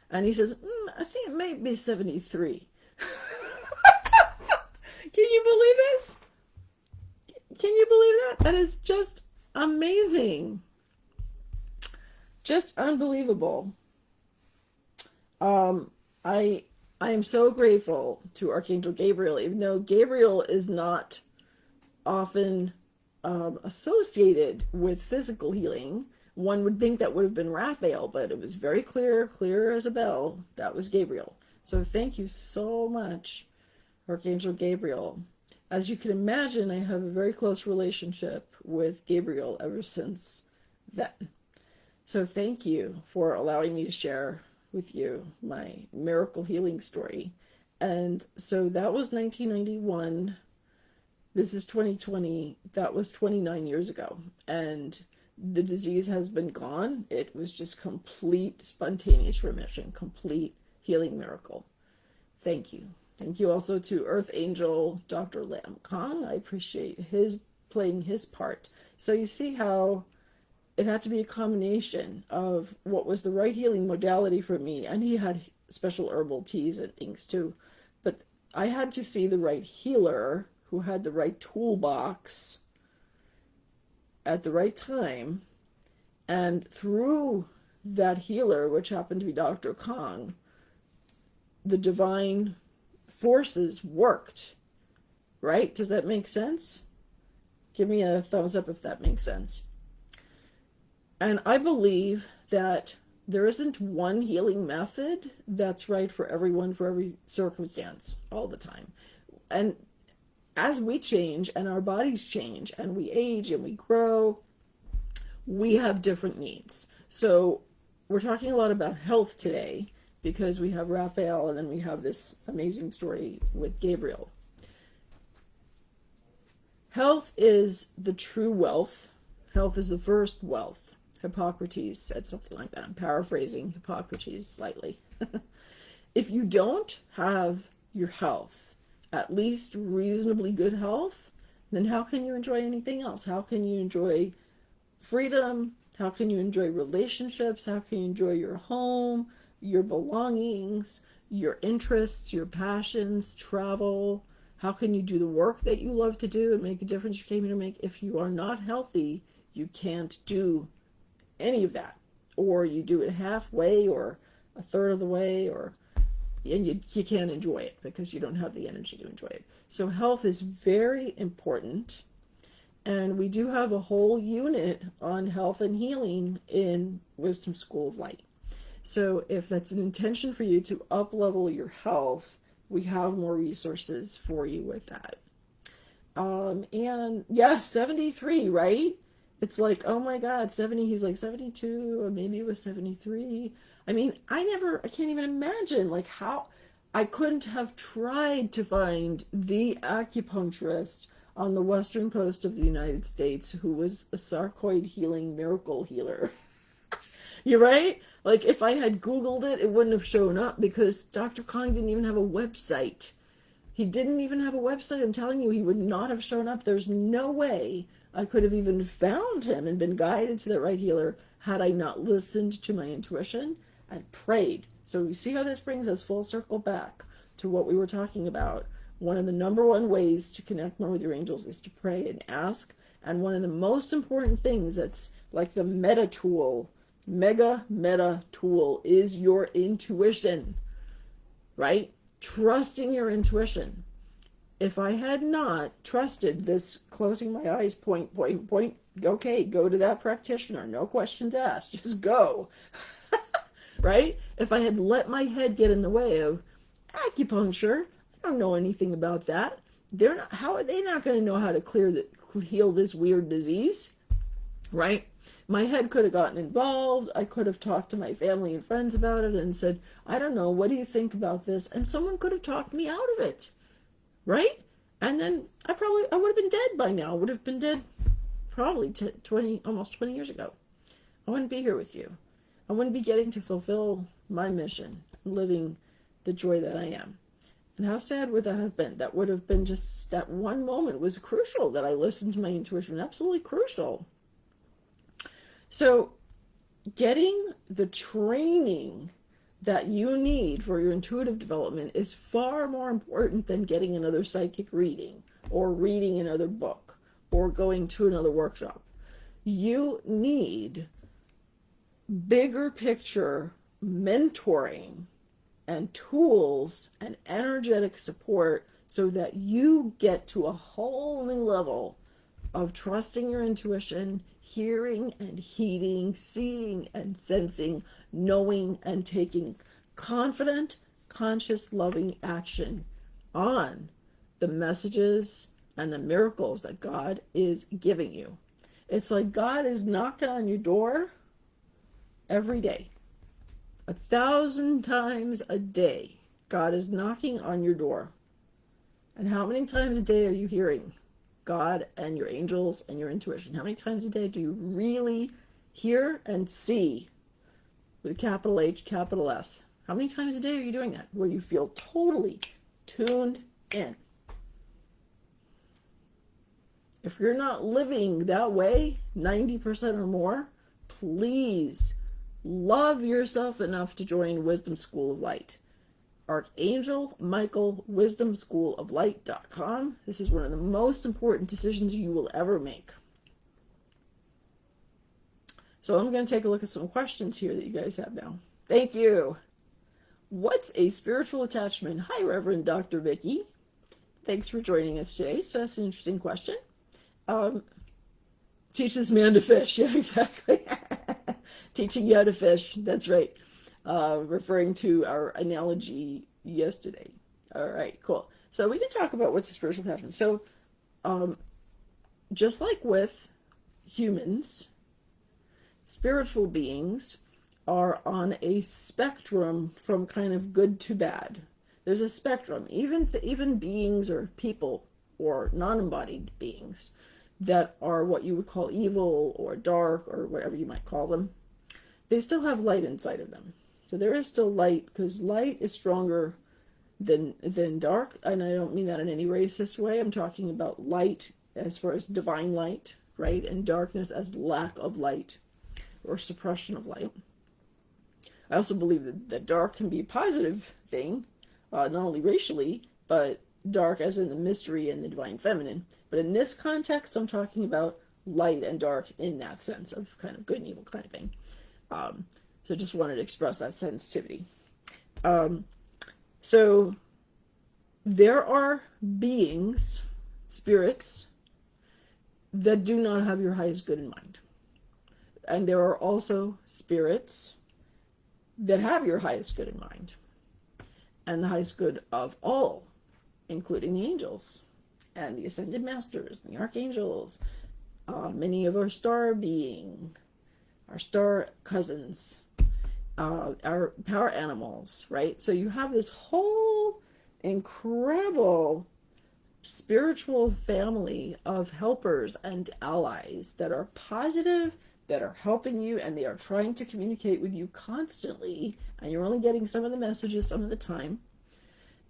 And he says, I think it might be 73. Can you believe this? Can you believe that? That is just amazing. Just unbelievable. I am so grateful to Archangel Gabriel, even though Gabriel is not often associated with physical healing. One would think that would have been Raphael, but it was very clear as a bell. That was Gabriel. So thank you so much, Archangel Gabriel. As you can imagine, I have a very close relationship with Gabriel ever since then. So thank you for allowing me to share with you my miracle healing story. And so that was 1991. This is 2020. That was 29 years ago. And the disease has been gone. It was just complete spontaneous remission, complete healing miracle. Thank you. Thank you also to Earth Angel Dr. Lam Kong. I appreciate his playing his part. So you see how it had to be a combination of what was the right healing modality for me, and he had special herbal teas and things too. But I had to see the right healer who had the right toolbox at the right time, and through that healer, which happened to be Dr. Kong, the divine forces worked. Right? Does that make sense? Give me a thumbs up if that makes sense. And I believe that there isn't one healing method that's right for everyone, for every circumstance, all the time. And as we change and our bodies change and we age and we grow, we have different needs. So we're talking a lot about health today because we have Raphael and then we have this amazing story with Gabriel. Health is the true wealth. Health is the first wealth. Hippocrates said something like that. I'm paraphrasing Hippocrates slightly. If you don't have your health, at least reasonably good health, then how can you enjoy anything else? How can you enjoy freedom? How can you enjoy relationships? How can you enjoy your home, your belongings, your interests, your passions, travel? How can you do the work that you love to do and make a difference you came here to make? If you are not healthy, you can't do any of that, or you do it halfway or a third of the way, and you can't enjoy it because you don't have the energy to enjoy it. So health is very important, and we do have a whole unit on health and healing in Wisdom School of Light. So if that's an intention for you to up-level your health, we have more resources for you with that. And yeah, 73, right? It's like, oh my God, 70, he's like 72, or maybe it was 73. I mean, I can't even imagine, like, how, I couldn't have tried to find the acupuncturist on the western coast of the United States who was a sarcoid healing miracle healer. You're right? Like, if I had Googled it, it wouldn't have shown up because Dr. Kong didn't even have a website. He didn't even have a website. I'm telling you, he would not have shown up. There's no way I could have even found him and been guided to that right healer had I not listened to my intuition and prayed. So you see how this brings us full circle back to what we were talking about. One of the number one ways to connect more with your angels is to pray and ask. And one of the most important things that's like the meta tool, meta tool, is your intuition, right? Trusting your intuition. If I had not trusted this closing my eyes point, okay, go to that practitioner, no questions asked, just go. Right? If I had let my head get in the way of acupuncture, I don't know anything about that. How are they not going to know how to heal this weird disease? Right? My head could have gotten involved. I could have talked to my family and friends about it and said, I don't know, what do you think about this? And someone could have talked me out of it. Right? And then I would have been dead by now. I would have been dead probably almost 20 years ago. I wouldn't be here with you. I wouldn't be getting to fulfill my mission, living the joy that I am. And how sad would that have been? That would have been just that one moment was crucial that I listened to my intuition. Absolutely crucial. So getting the training that you need for your intuitive development is far more important than getting another psychic reading or reading another book or going to another workshop. You need bigger picture mentoring and tools and energetic support so that you get to a whole new level of trusting your intuition, hearing and heeding, seeing and sensing, knowing and taking confident, conscious, loving action on the messages and the miracles that God is giving you. It's like God is knocking on your door every day. 1,000 times a day, God is knocking on your door. And how many times a day are you hearing God and your angels and your intuition? How many times a day do you really hear and see with capital H, capital S? How many times a day are you doing that where you feel totally tuned in? If you're not living that way, 90% or more, please love yourself enough to join Wisdom School of Light. Archangel Michael Wisdom School of Light.com. This is one of the most important decisions you will ever make. So I'm going to take a look at some questions here that you guys have now. Thank you. What's a spiritual attachment? Hi, Reverend Dr. Vicky. Thanks for joining us today. So that's an interesting question. Teach this man to fish. Yeah, exactly. Teaching you how to fish. That's right. Referring to our analogy yesterday. All right, cool. So we can talk about what's a spiritual attachment. So just like with humans, spiritual beings are on a spectrum from kind of good to bad. There's a spectrum. Even beings or people or non-embodied beings that are what you would call evil or dark or whatever you might call them, they still have light inside of them. So there is still light, because light is stronger than dark. And I don't mean that in any racist way. I'm talking about light as far as divine light, right? And darkness as lack of light or suppression of light. I also believe that dark can be a positive thing, not only racially, but dark as in the mystery and the divine feminine. But in this context, I'm talking about light and dark in that sense of kind of good and evil kind of thing. So just wanted to express that sensitivity. So there are beings, spirits, that do not have your highest good in mind. And there are also spirits that have your highest good in mind. And the highest good of all, including the angels and the ascended masters and the archangels, many of our star being, our star cousins, our power animals, right? So you have this whole incredible spiritual family of helpers and allies that are positive, that are helping you, and they are trying to communicate with you constantly, and you're only getting some of the messages some of the time,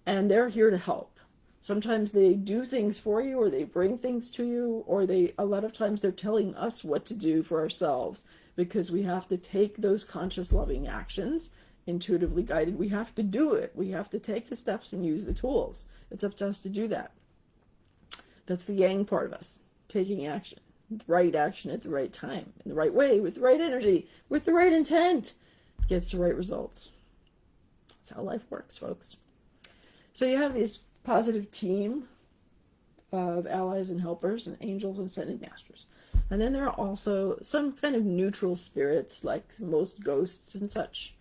and they're here to help. Sometimes they do things for you, or they bring things to you, or a lot of times they're telling us what to do for ourselves, because we have to take those conscious loving actions, intuitively guided. We have to do it. We have to take the steps and use the tools. It's up to us to do that. That's the yang part of us, taking action, right action at the right time, in the right way, with the right energy, with the right intent, gets the right results. That's how life works, folks. So you have this positive team of allies and helpers and angels and ascended masters. And then there are also some kind of neutral spirits, like most ghosts and such,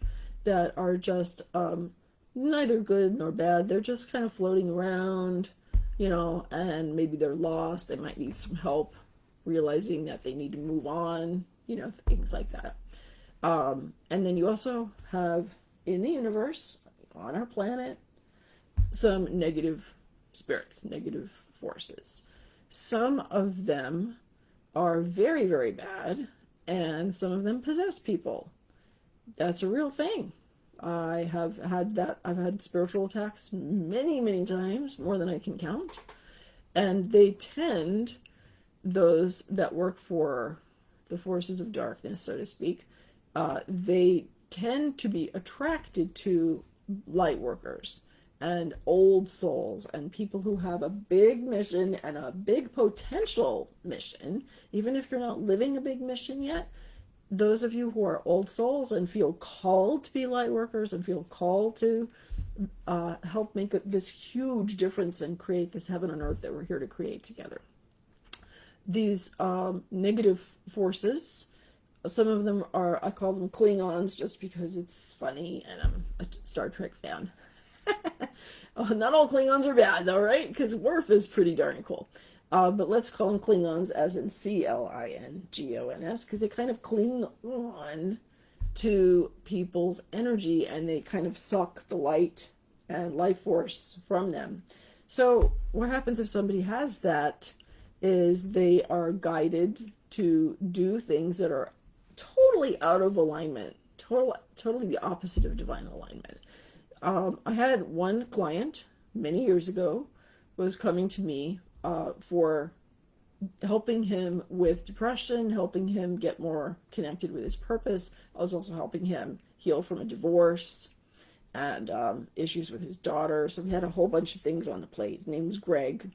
that are just neither good nor bad. They're just kind of floating around, and maybe they're lost. They might need some help realizing that they need to move on, things like that. And then you also have in the universe, on our planet, some negative spirits, negative forces. Some of them are very, very bad, and some of them possess people. That's a real thing. I have had that. I've had spiritual attacks many, many times, more than I can count. And they tend, those that work for the forces of darkness, so to speak, they tend to be attracted to light workers and old souls and people who have a big mission and a big potential mission, even if you're not living a big mission yet. Those of you who are old souls and feel called to be light workers and feel called to help make this huge difference and create this heaven on earth that we're here to create together. These negative forces, some of them are, I call them Klingons just because it's funny and I'm a Star Trek fan. Not all Klingons are bad though, right? Because Worf is pretty darn cool. But let's call them Klingons, as in Klingons, because they kind of cling on to people's energy and they kind of suck the light and life force from them. So what happens if somebody has that is they are guided to do things that are totally out of alignment, totally the opposite of divine alignment. I had one client many years ago was coming to me for helping him with depression, helping him get more connected with his purpose. I was also helping him heal from a divorce and issues with his daughter. So we had a whole bunch of things on the plate. His name was Greg.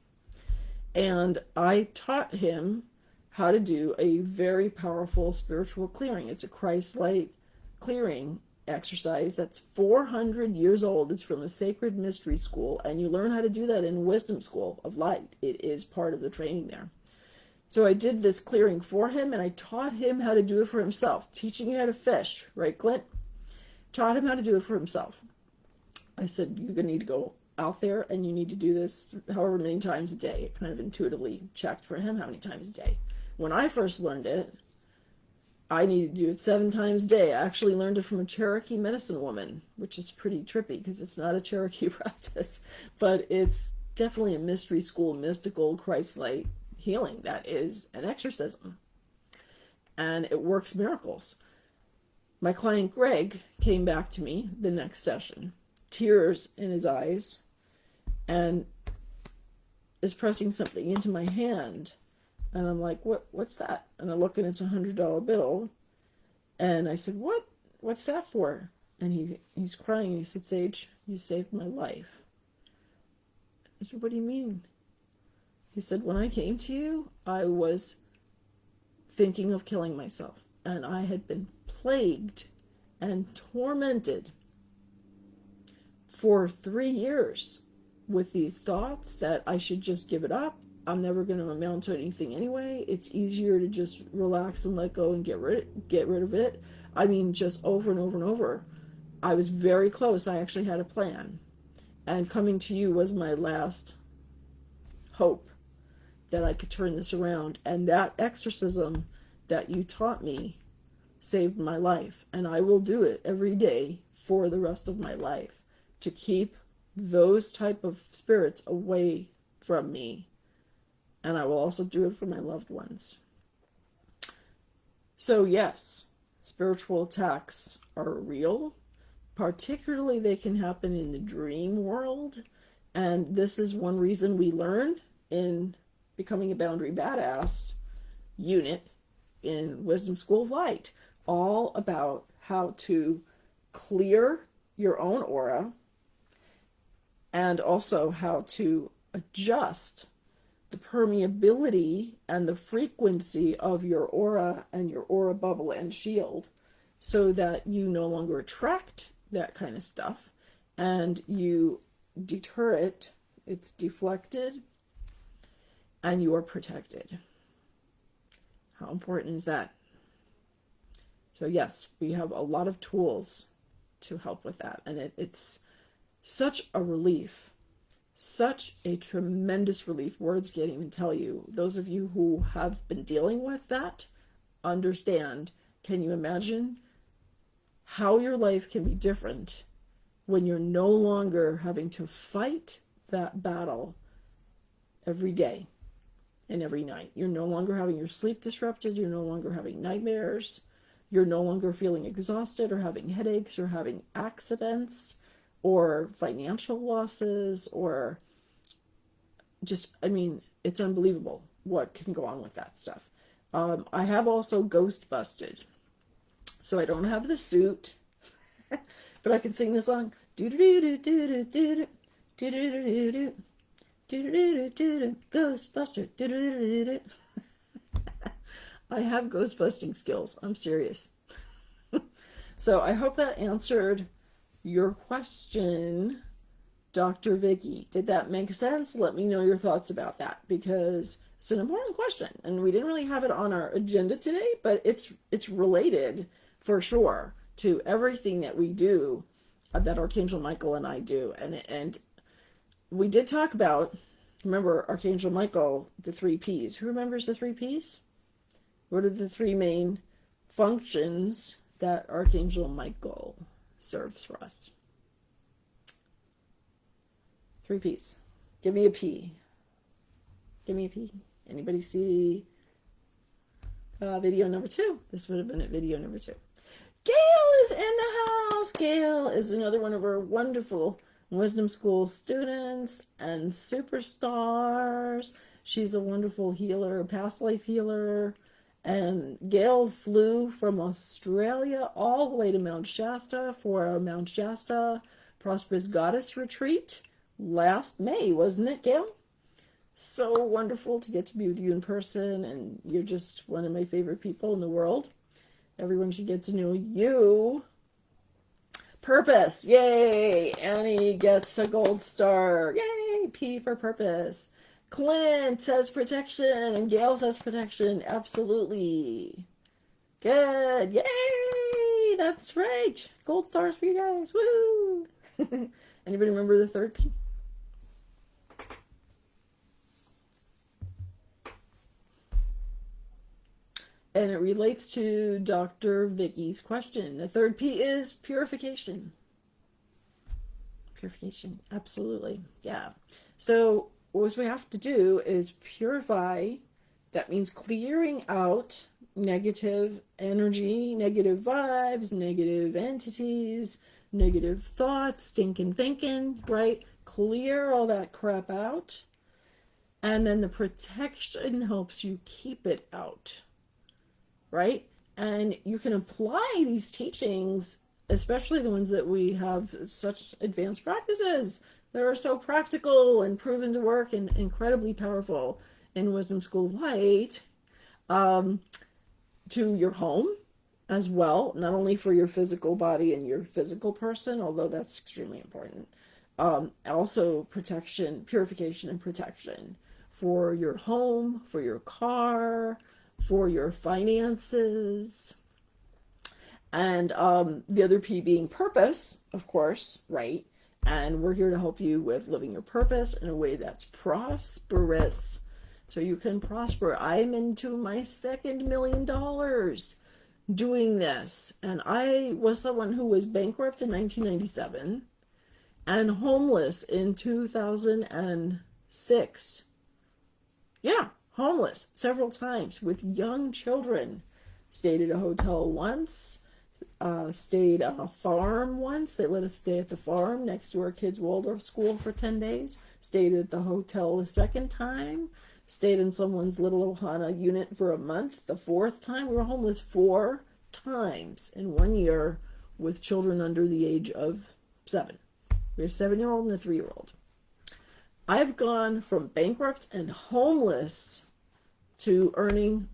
And I taught him how to do a very powerful spiritual clearing. It's a Christ-light clearing exercise that's 400 years old. It's from a sacred mystery school, and you learn how to do that in Wisdom School of Light. It is part of the training there. So I did this clearing for him, and I taught him how to do it for himself, teaching you how to fish, right, Clint? Taught him how to do it for himself. I said, you're going to need to go out there, and you need to do this however many times a day. It kind of intuitively checked for him how many times a day. When I first learned it, I needed to do it 7 times a day. I actually learned it from a Cherokee medicine woman, which is pretty trippy because it's not a Cherokee practice, but it's definitely a mystery school, mystical, Christ-light healing. That is an exorcism, and it works miracles. My client Greg came back to me the next session, tears in his eyes, and is pressing something into my hand. And I'm like, what's that? And I look and it's a $100 bill. And I said, what's that for? And he's crying. He said, Sage, you saved my life. I said, what do you mean? He said, when I came to you, I was thinking of killing myself. And I had been plagued and tormented for 3 years with these thoughts that I should just give it up. I'm never going to amount to anything anyway. It's easier to just relax and let go and get rid of it. I mean, just over and over and over. I was very close. I actually had a plan. And coming to you was my last hope that I could turn this around. And that exorcism that you taught me saved my life, and I will do it every day for the rest of my life to keep those type of spirits away from me. And I will also do it for my loved ones. So yes, spiritual attacks are real. Particularly, they can happen in the dream world. And this is one reason we learn in Becoming a Boundary Badass unit in Wisdom School of Light, all about how to clear your own aura and also how to adjust the permeability and the frequency of your aura and your aura bubble and shield so that you no longer attract that kind of stuff and you deter it, it's deflected, and you are protected. How important is that? So yes, we have a lot of tools to help with that, and it's such a relief. Such a tremendous relief. Words can't even tell you. Those of you who have been dealing with that understand. Can you imagine how your life can be different when you're no longer having to fight that battle every day and every night? You're no longer having your sleep disrupted. You're no longer having nightmares. You're no longer feeling exhausted or having headaches or having accidents or financial losses, or just, I mean, it's unbelievable what can go on with that stuff. I have also ghost busted. So I don't have the suit, but I can sing the song. Ghostbuster. I have ghost busting skills. I'm serious. So I hope that answered your question, Dr. Vicky. Did that make sense? Let me know your thoughts about that, because it's an important question and we didn't really have it on our agenda today, but it's related for sure to everything that we do, that Archangel Michael and I do. And we did talk about, remember Archangel Michael, the 3 Ps. Who remembers the 3 Ps? What are the 3 main functions that Archangel Michael serves for us? 3 Ps. Give me a P. Give me a P. Anybody see video number 2? This would have been at video number 2. Gail is in the house. Gail is another one of our wonderful Wisdom School students and superstars. She's a wonderful healer, past life healer. And Gail flew from Australia all the way to Mount Shasta for our Mount Shasta Prosperous Goddess Retreat last May, wasn't it, Gail? So wonderful to get to be with you in person, and you're just one of my favorite people in the world. Everyone should get to know you. Purpose, yay! Annie gets a gold star, yay! P for purpose. Clint says protection, and Gail says protection, absolutely. Good, yay! That's right. Gold stars for you guys, woo! Anybody remember the 3rd P? And it relates to Dr. Vicky's question. The 3rd P is purification. Purification, absolutely, yeah. So what we have to do is purify. That means clearing out negative energy, negative vibes, negative entities, negative thoughts, stinking thinking, right? Clear all that crap out. And then the protection helps you keep it out, right? And you can apply these teachings, especially the ones that we have such advanced practices that are so practical and proven to work and incredibly powerful in Wisdom School of Light, to your home as well, not only for your physical body and your physical person, although that's extremely important, also protection, purification and protection for your home, for your car, for your finances, and the other P being purpose, of course, right? And we're here to help you with living your purpose in a way that's prosperous, so you can prosper. I'm into my 2nd $1 million. doing this. And I was someone who was bankrupt in 1997 and homeless in 2006. Yeah, homeless several times with young children. Stayed at a hotel once, stayed on a farm once. They let us stay at the farm next to our kids' Waldorf school for 10 days. Stayed at the hotel the second time. Stayed in someone's little Ohana unit for a month the fourth time. We were homeless 4 times in 1 year with children under the age of 7. We have a 7-year-old and a 3-year-old. I've gone from bankrupt and homeless to earning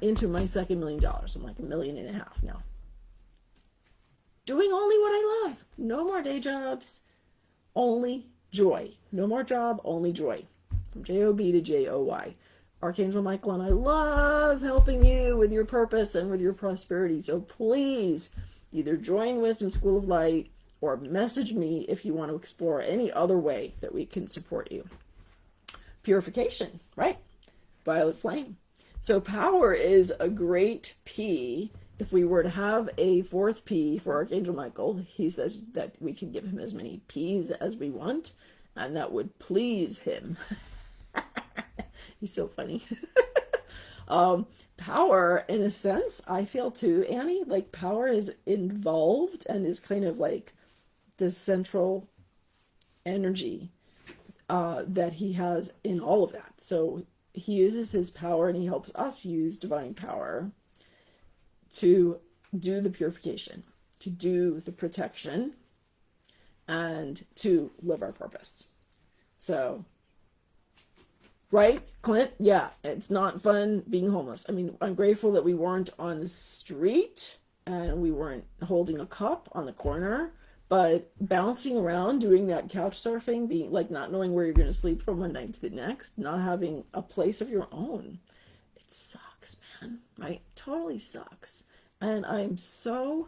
into my second $1 million. I'm like $1.5 million now. Doing only what I love. No more day jobs, only joy. No more job, only joy. From J-O-B to J-O-Y. Archangel Michael and I love helping you with your purpose and with your prosperity. So please either join Wisdom School of Light or message me if you want to explore any other way that we can support you. Purification, right? Violet flame. So power is a great P. If we were to have a 4th P for Archangel Michael, he says that we can give him as many P's as we want, and that would please him. He's so funny. Power, in a sense, I feel too, Annie, like power is involved and is kind of like this central energy that he has in all of that. So he uses his power and he helps us use divine power to do the purification, to do the protection, and to live our purpose. So, right, Clint? Yeah, it's not fun being homeless. I mean, I'm grateful that we weren't on the street and we weren't holding a cup on the corner, but bouncing around, doing that couch surfing, being like not knowing where you're going to sleep from one night to the next, not having a place of your own, it sucks, man, right? Totally sucks. And I'm so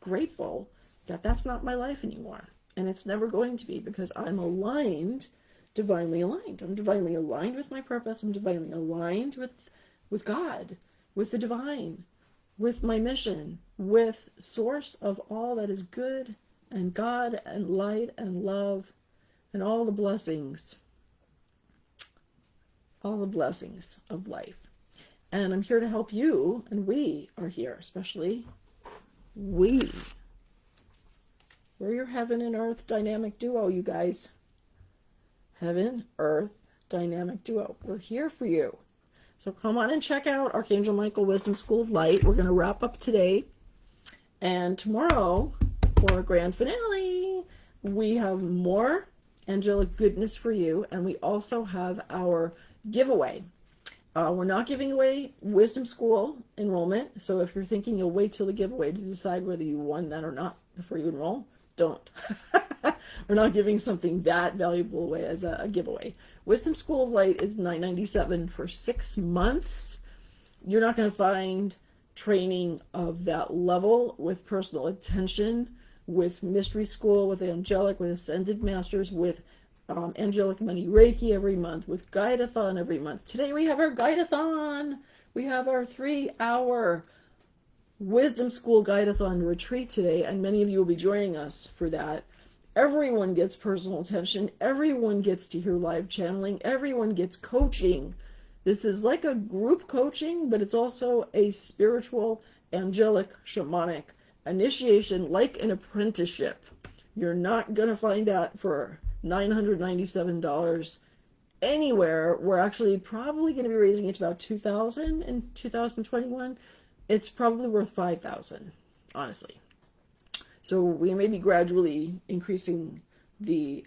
grateful that that's not my life anymore. And it's never going to be, because I'm aligned, divinely aligned. I'm divinely aligned with my purpose. I'm divinely aligned with God, with the divine, with my mission, with source of all that is good, and God and light and love and all the blessings of life. And I'm here to help you, and we are here, especially we. We're your heaven and earth dynamic duo, you guys. Heaven, earth, dynamic duo. We're here for you. So come on and check out Archangel Michael Wisdom School of Light. We're going to wrap up today. And tomorrow, for a grand finale, we have more angelic goodness for you. And we also have our giveaway. We're not giving away Wisdom School enrollment. So if you're thinking you'll wait till the giveaway to decide whether you won that or not before you enroll, don't. We're not giving something that valuable away as a giveaway. Wisdom School of Light is $9.97 for 6 months. You're not going to find training of that level with personal attention, with Mystery School, with Angelic, with Ascended Masters, with Angelic Money Reiki every month, with Guide-a-thon every month. Today we have our Guide-a-thon. We have our 3-hour Wisdom School Guide-a-thon retreat today, and many of you will be joining us for that. Everyone gets personal attention. Everyone gets to hear live channeling. Everyone gets coaching. This is like a group coaching, but it's also a spiritual, angelic, shamanic initiation, like an apprenticeship. You're not going to find that for $997 anywhere. We're actually probably going to be raising it to about $2,000 in 2021. It's probably worth $5,000, honestly. So we may be gradually increasing the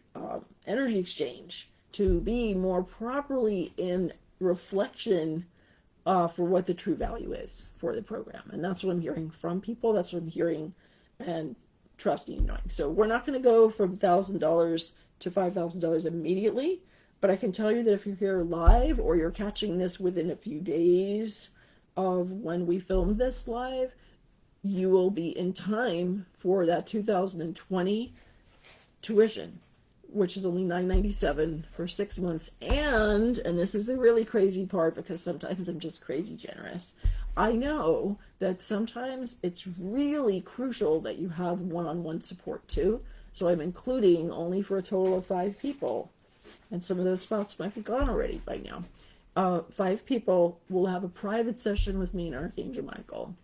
energy exchange to be more properly in reflection for what the true value is for the program. And that's what I'm hearing from people. That's what I'm hearing and trusting and knowing. So we're not going to go from $1,000 to $5,000 immediately, but I can tell you that if you're here live or you're catching this within a few days of when we filmed this live, you will be in time for that 2020 tuition, which is only $9.97 for 6 months. And this is the really crazy part, because sometimes I'm just crazy generous, I know that sometimes it's really crucial that you have one-on-one support too. So I'm including only for a total of 5 people. And some of those spots might be gone already by now. 5 people will have a private session with me and Archangel Michael.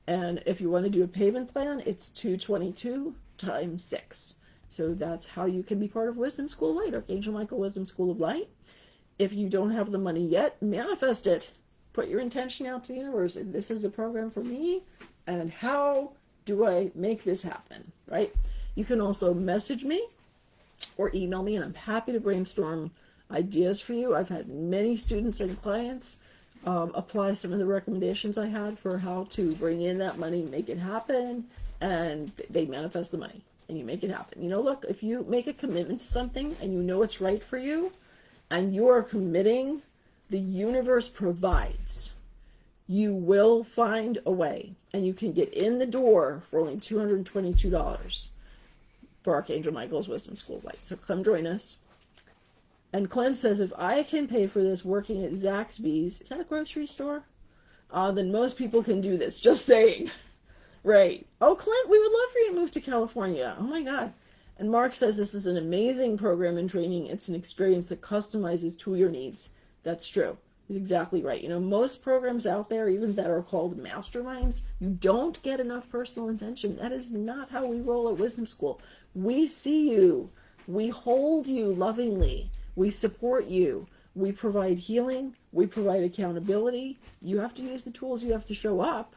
And if you want to do a payment plan, it's $222 times 6. So that's how you can be part of Wisdom School of Light, Archangel Michael Wisdom School of Light. If you don't have the money yet, manifest it. Put your intention out to the universe. And this is the program for me. And how do I make this happen, right? You can also message me or email me, and I'm happy to brainstorm ideas for you. I've had many students and clients apply some of the recommendations I had for how to bring in that money, make it happen, and they manifest the money, and you make it happen. You know, look, if you make a commitment to something and you know it's right for you, and you are committing, the universe provides. You will find a way, and you can get in the door for only $222 for Archangel Michael's Wisdom School of Light. So come join us. And Clint says, if I can pay for this working at Zaxby's, is that a grocery store? Then most people can do this. Just saying. Right. Oh, Clint, we would love for you to move to California. Oh my God. And Mark says this is an amazing program and training. It's an experience that customizes to your needs. That's true. He's exactly right. You know, most programs out there, even that are called masterminds, you don't get enough personal attention. That is not how we roll at Wisdom School. We see you. We hold you lovingly. We support you. We provide healing. We provide accountability. You have to use the tools. You have to show up.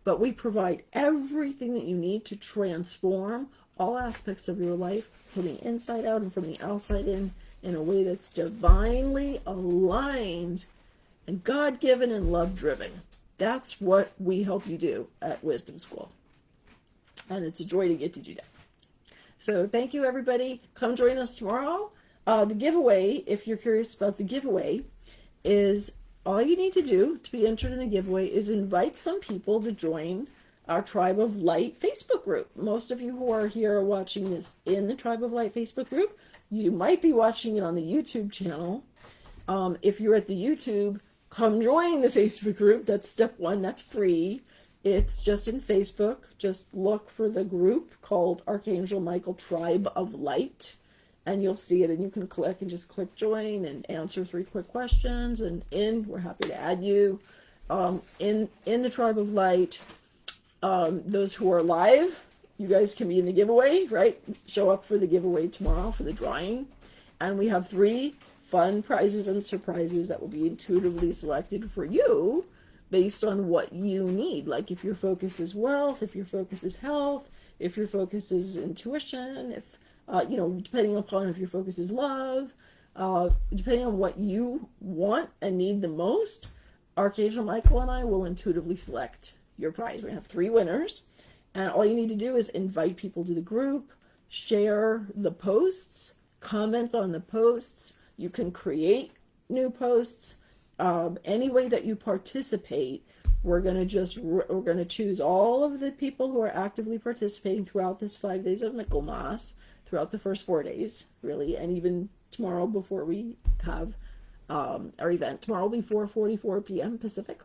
But we provide everything that you need to transform all aspects of your life from the inside out and from the outside in a way that's divinely aligned and God-given and love-driven. That's what we help you do at Wisdom School. And it's a joy to get to do that. So thank you, everybody. Come join us tomorrow. The giveaway, if you're curious about the giveaway, is all you need to do to be entered in the giveaway is invite some people to join our Tribe of Light Facebook group. Most of you who are here are watching this in the Tribe of Light Facebook group. You might be watching it on the YouTube channel. If you're at the YouTube, come join the Facebook group. That's step 1. That's free. It's just in Facebook. Just look for the group called Archangel Michael Tribe of Light, and you'll see it, and you can click and just click join and answer 3 quick questions, and we're happy to add you. In the Tribe of Light, those who are live, you guys can be in the giveaway, right? Show up for the giveaway tomorrow for the drawing. And we have 3 fun prizes and surprises that will be intuitively selected for you based on what you need. Like if your focus is wealth, if your focus is health, if your focus is intuition, if depending upon if your focus is love, depending on what you want and need the most, Archangel Michael and I will intuitively select your prize. We're going to have 3 winners, and all you need to do is invite people to the group, share the posts, comment on the posts. You can create new posts. Any way that you participate, we're going to choose all of the people who are actively participating throughout this 5 days of Michaelmas, throughout the first 4 days, really, and even tomorrow before we have our event. Tomorrow will be 4:44 p.m. Pacific.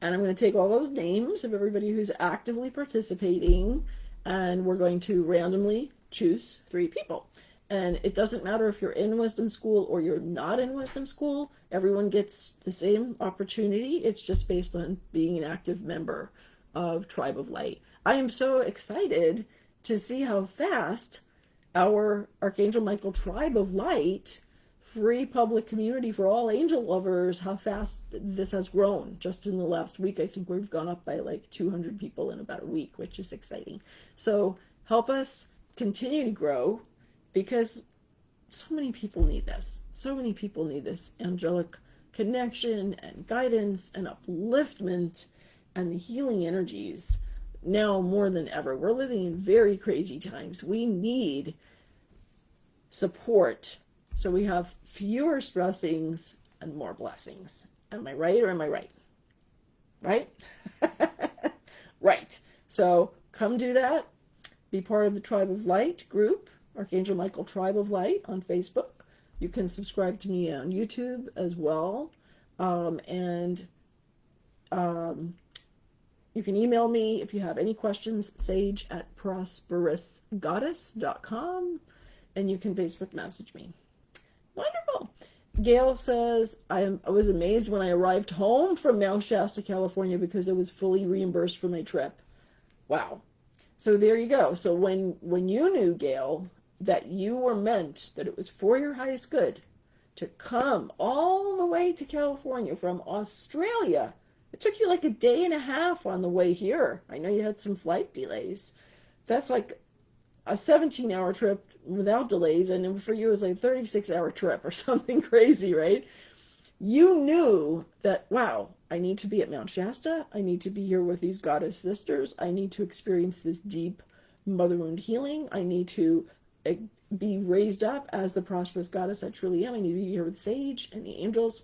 And I'm going to take all those names of everybody who's actively participating, and we're going to randomly choose 3 people. And it doesn't matter if you're in Wisdom School or you're not in Wisdom School. Everyone gets the same opportunity. It's just based on being an active member of Tribe of Light. I am so excited to see how fast our Archangel Michael Tribe of Light, free public community for all angel lovers, how fast this has grown. Just in the last week, I think we've gone up by like 200 people in about a week, which is exciting. So help us continue to grow, because so many people need this. So many people need this angelic connection and guidance and upliftment and the healing energies now more than ever. We're living in very crazy times. We need support so we have fewer stressings and more blessings. Am I right or am I right? Right? Right. So come do that. Be part of the Tribe of Light group, Archangel Michael Tribe of Light on Facebook. You can subscribe to me on YouTube as well. And You can email me if you have any questions, sage@prosperousgoddess.com, and you can Facebook message me. Wonderful. Gail says, I was amazed when I arrived home from Mount Shasta, California, because I was fully reimbursed for my trip. Wow. So there you go. So when you knew, Gail, that you were meant, that it was for your highest good, to come all the way to California from Australia. It took you like a day and a half on the way here. I know you had some flight delays. That's like a 17-hour trip without delays, and for you it was like a 36-hour trip or something crazy, right? You knew that, wow, I need to be at Mount Shasta. I need to be here with these goddess sisters. I need to experience this deep mother wound healing. I need to be raised up as the prosperous goddess I truly am. I need to be here with Sage and the angels.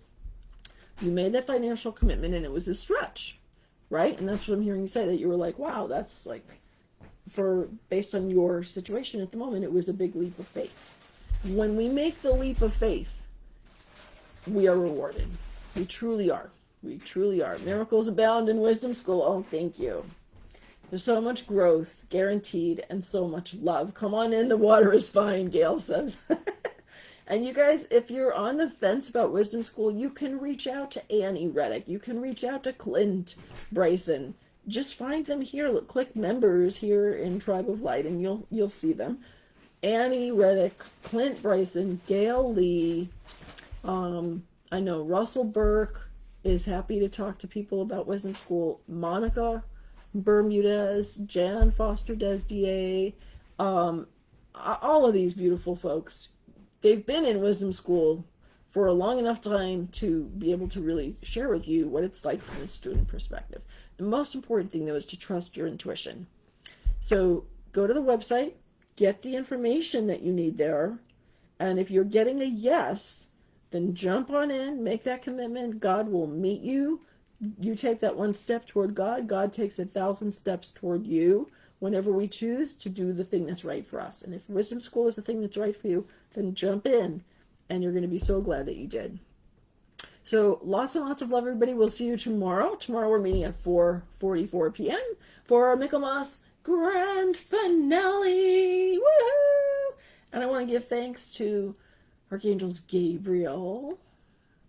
You made that financial commitment, and it was a stretch, right? And that's what I'm hearing you say, that you were like, wow, that's like, based on your situation at the moment, it was a big leap of faith. When we make the leap of faith, we are rewarded. We truly are. We truly are. Miracles abound in Wisdom School. Oh, thank you. There's so much growth, guaranteed, and so much love. Come on in, the water is fine, Gail says. And you guys, if you're on the fence about Wisdom School, you can reach out to Annie Reddick. You can reach out to Clint Bryson. Just find them here. Click members here in Tribe of Light, and you'll see them. Annie Reddick, Clint Bryson, Gail Lee. I know Russell Burke is happy to talk to people about Wisdom School. Monica Bermudez, Jan Foster Desdier, all of these beautiful folks. They've been in Wisdom School for a long enough time to be able to really share with you what it's like from a student perspective. The most important thing, though, is to trust your intuition. So go to the website, get the information that you need there, and if you're getting a yes, then jump on in, make that commitment. God will meet you. You take that one step toward God. God takes 1,000 steps toward you whenever we choose to do the thing that's right for us. And if Wisdom School is the thing that's right for you, then jump in, and you're going to be so glad that you did. So lots and lots of love, everybody. We'll see you tomorrow. Tomorrow we're meeting at 4:44 p.m. for our Michaelmas grand finale. Woohoo! And I want to give thanks to Archangels Gabriel.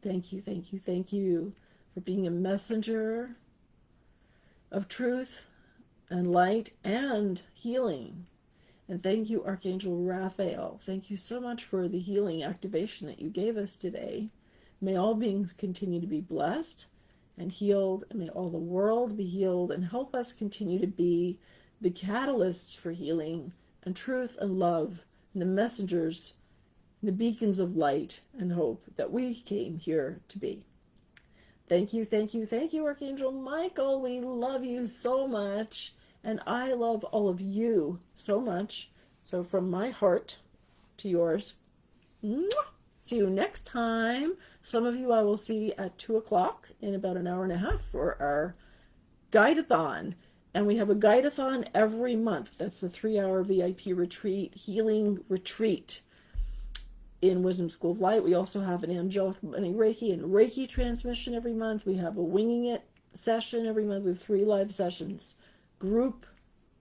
Thank you, thank you, thank you for being a messenger of truth and light and healing. And thank you, Archangel Raphael. Thank you so much for the healing activation that you gave us today. May all beings continue to be blessed and healed, and may all the world be healed, and help us continue to be the catalysts for healing and truth and love, and the messengers, the beacons of light and hope that we came here to be. Thank you, thank you, thank you, Archangel Michael. We love you so much, and I love all of you so much. So from my heart to yours, mwah! See you next time. Some of you I will see at 2 o'clock in about an hour and a half for our guide-a-thon. And we have a guide-a-thon every month. That's the 3-hour VIP retreat, healing retreat in Wisdom School of Light. We also have an Angelic Money Reiki and Reiki transmission every month. We have a Winging It session every month. We have 3 live sessions. Group,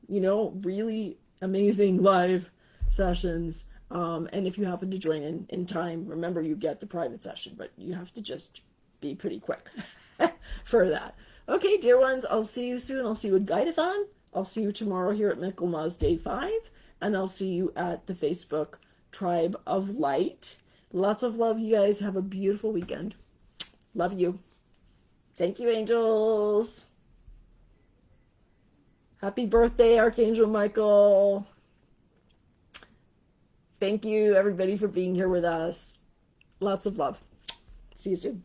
really amazing live sessions. And if you happen to join in time, remember you get the private session, but you have to just be pretty quick for that. Okay, dear ones, I'll see you soon. I'll see you at Guide-a-thon. I'll see you tomorrow here at Michaelmas Day 5, and I'll see you at the Facebook Tribe of Light. Lots of love, you guys. Have a beautiful weekend. Love you. Thank you, angels. Happy birthday, Archangel Michael. Thank you, everybody, for being here with us. Lots of love. See you soon.